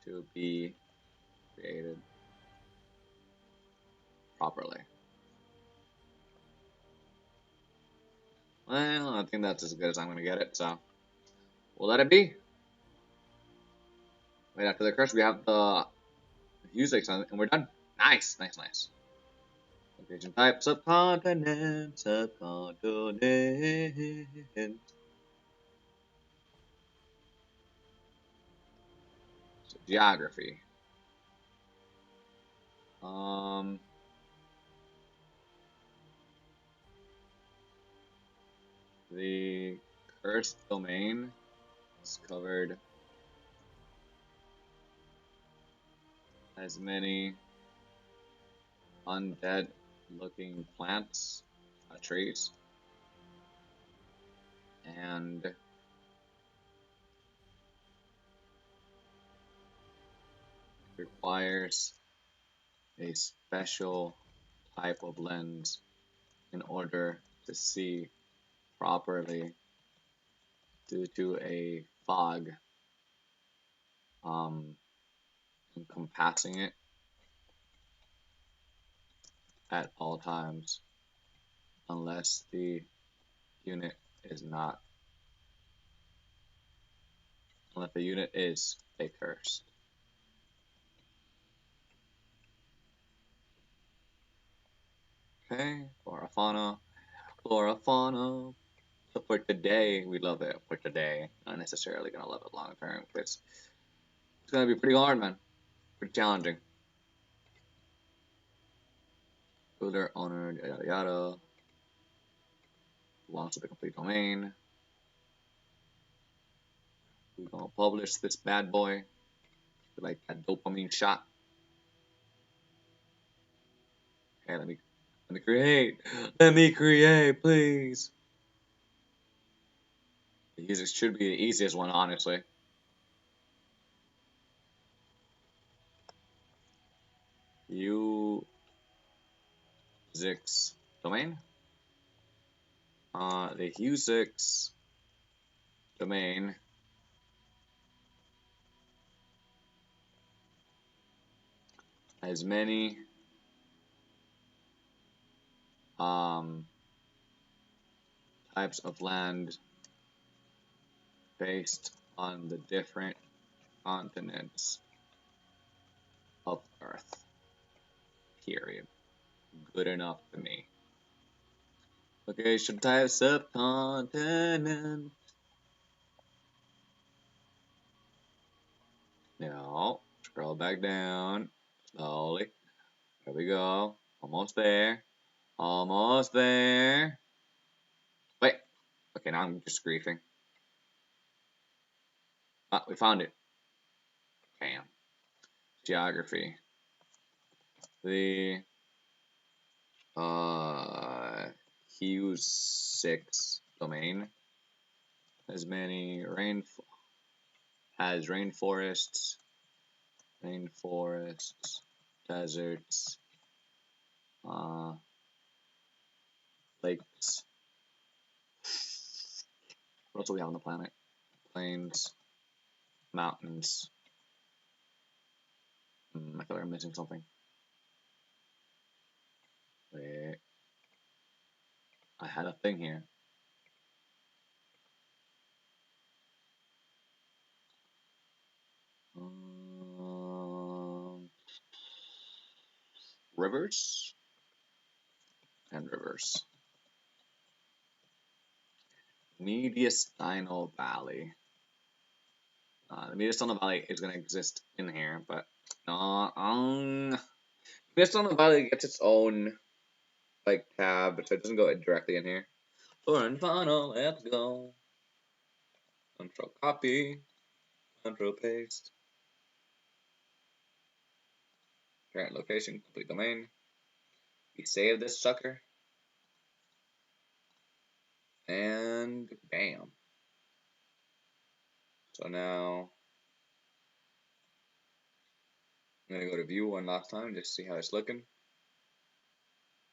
to be created properly. Well, I think that's as good as I'm gonna get it, so we'll let it be. Right after the crush, we have the music, and we're done. Nice, nice, nice. Location type, subcontinent, subcontinent. So geography. Um, the cursed domain is covered as many undead looking plants, trees, and requires a special type of lens in order to see properly due to a fog um, encompassing it at all times unless the unit is not unless the unit is a cursed. Okay, flora fauna. So for today, we love it. For today, not necessarily gonna love it long term because it's gonna be pretty hard, man. Pretty challenging. Builder, owner, yada yada. Belongs to the complete domain. We're gonna publish this bad boy. Like that dopamine shot. Okay, let me create. Let me create, please. The music should be the easiest one, honestly. U6 domain. The U6 domain has many um, types of land based on the different continents of Earth. Period. Good enough to me. Location type subcontinent. Now, scroll back down slowly. There we go. Almost there. Almost there. Wait. Okay, now I'm just griefing. Ah, we found it. Bam. geography. The Hue 6 domain has many rainforests, deserts, lakes. What else do we have on the planet? Plains, mountains. I feel like I'm missing something. Wait, I had a thing here. Rivers and rivers. Mediastinal Valley. The Mediastinal Valley is going to exist in here, but Mediastinal Valley gets its own like tab, so it doesn't go directly in here. For and final, let's go. Control copy, control paste. Current location, complete domain. We save this sucker, and bam. So now I'm gonna go to view one last time just to see how it's looking.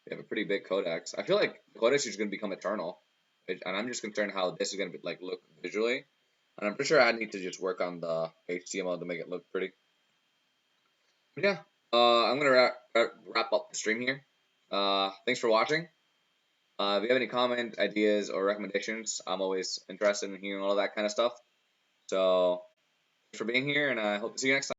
We have a pretty big codex. I feel like the codex is going to become eternal, and I'm just concerned how this is going to be, like look visually. And I'm pretty sure I need to just work on the HTML to make it look pretty. But yeah, I'm gonna wrap up the stream here. Thanks for watching. If you have any comments, ideas, or recommendations, I'm always interested in hearing all of that kind of stuff. So thanks for being here, and I hope to see you next time.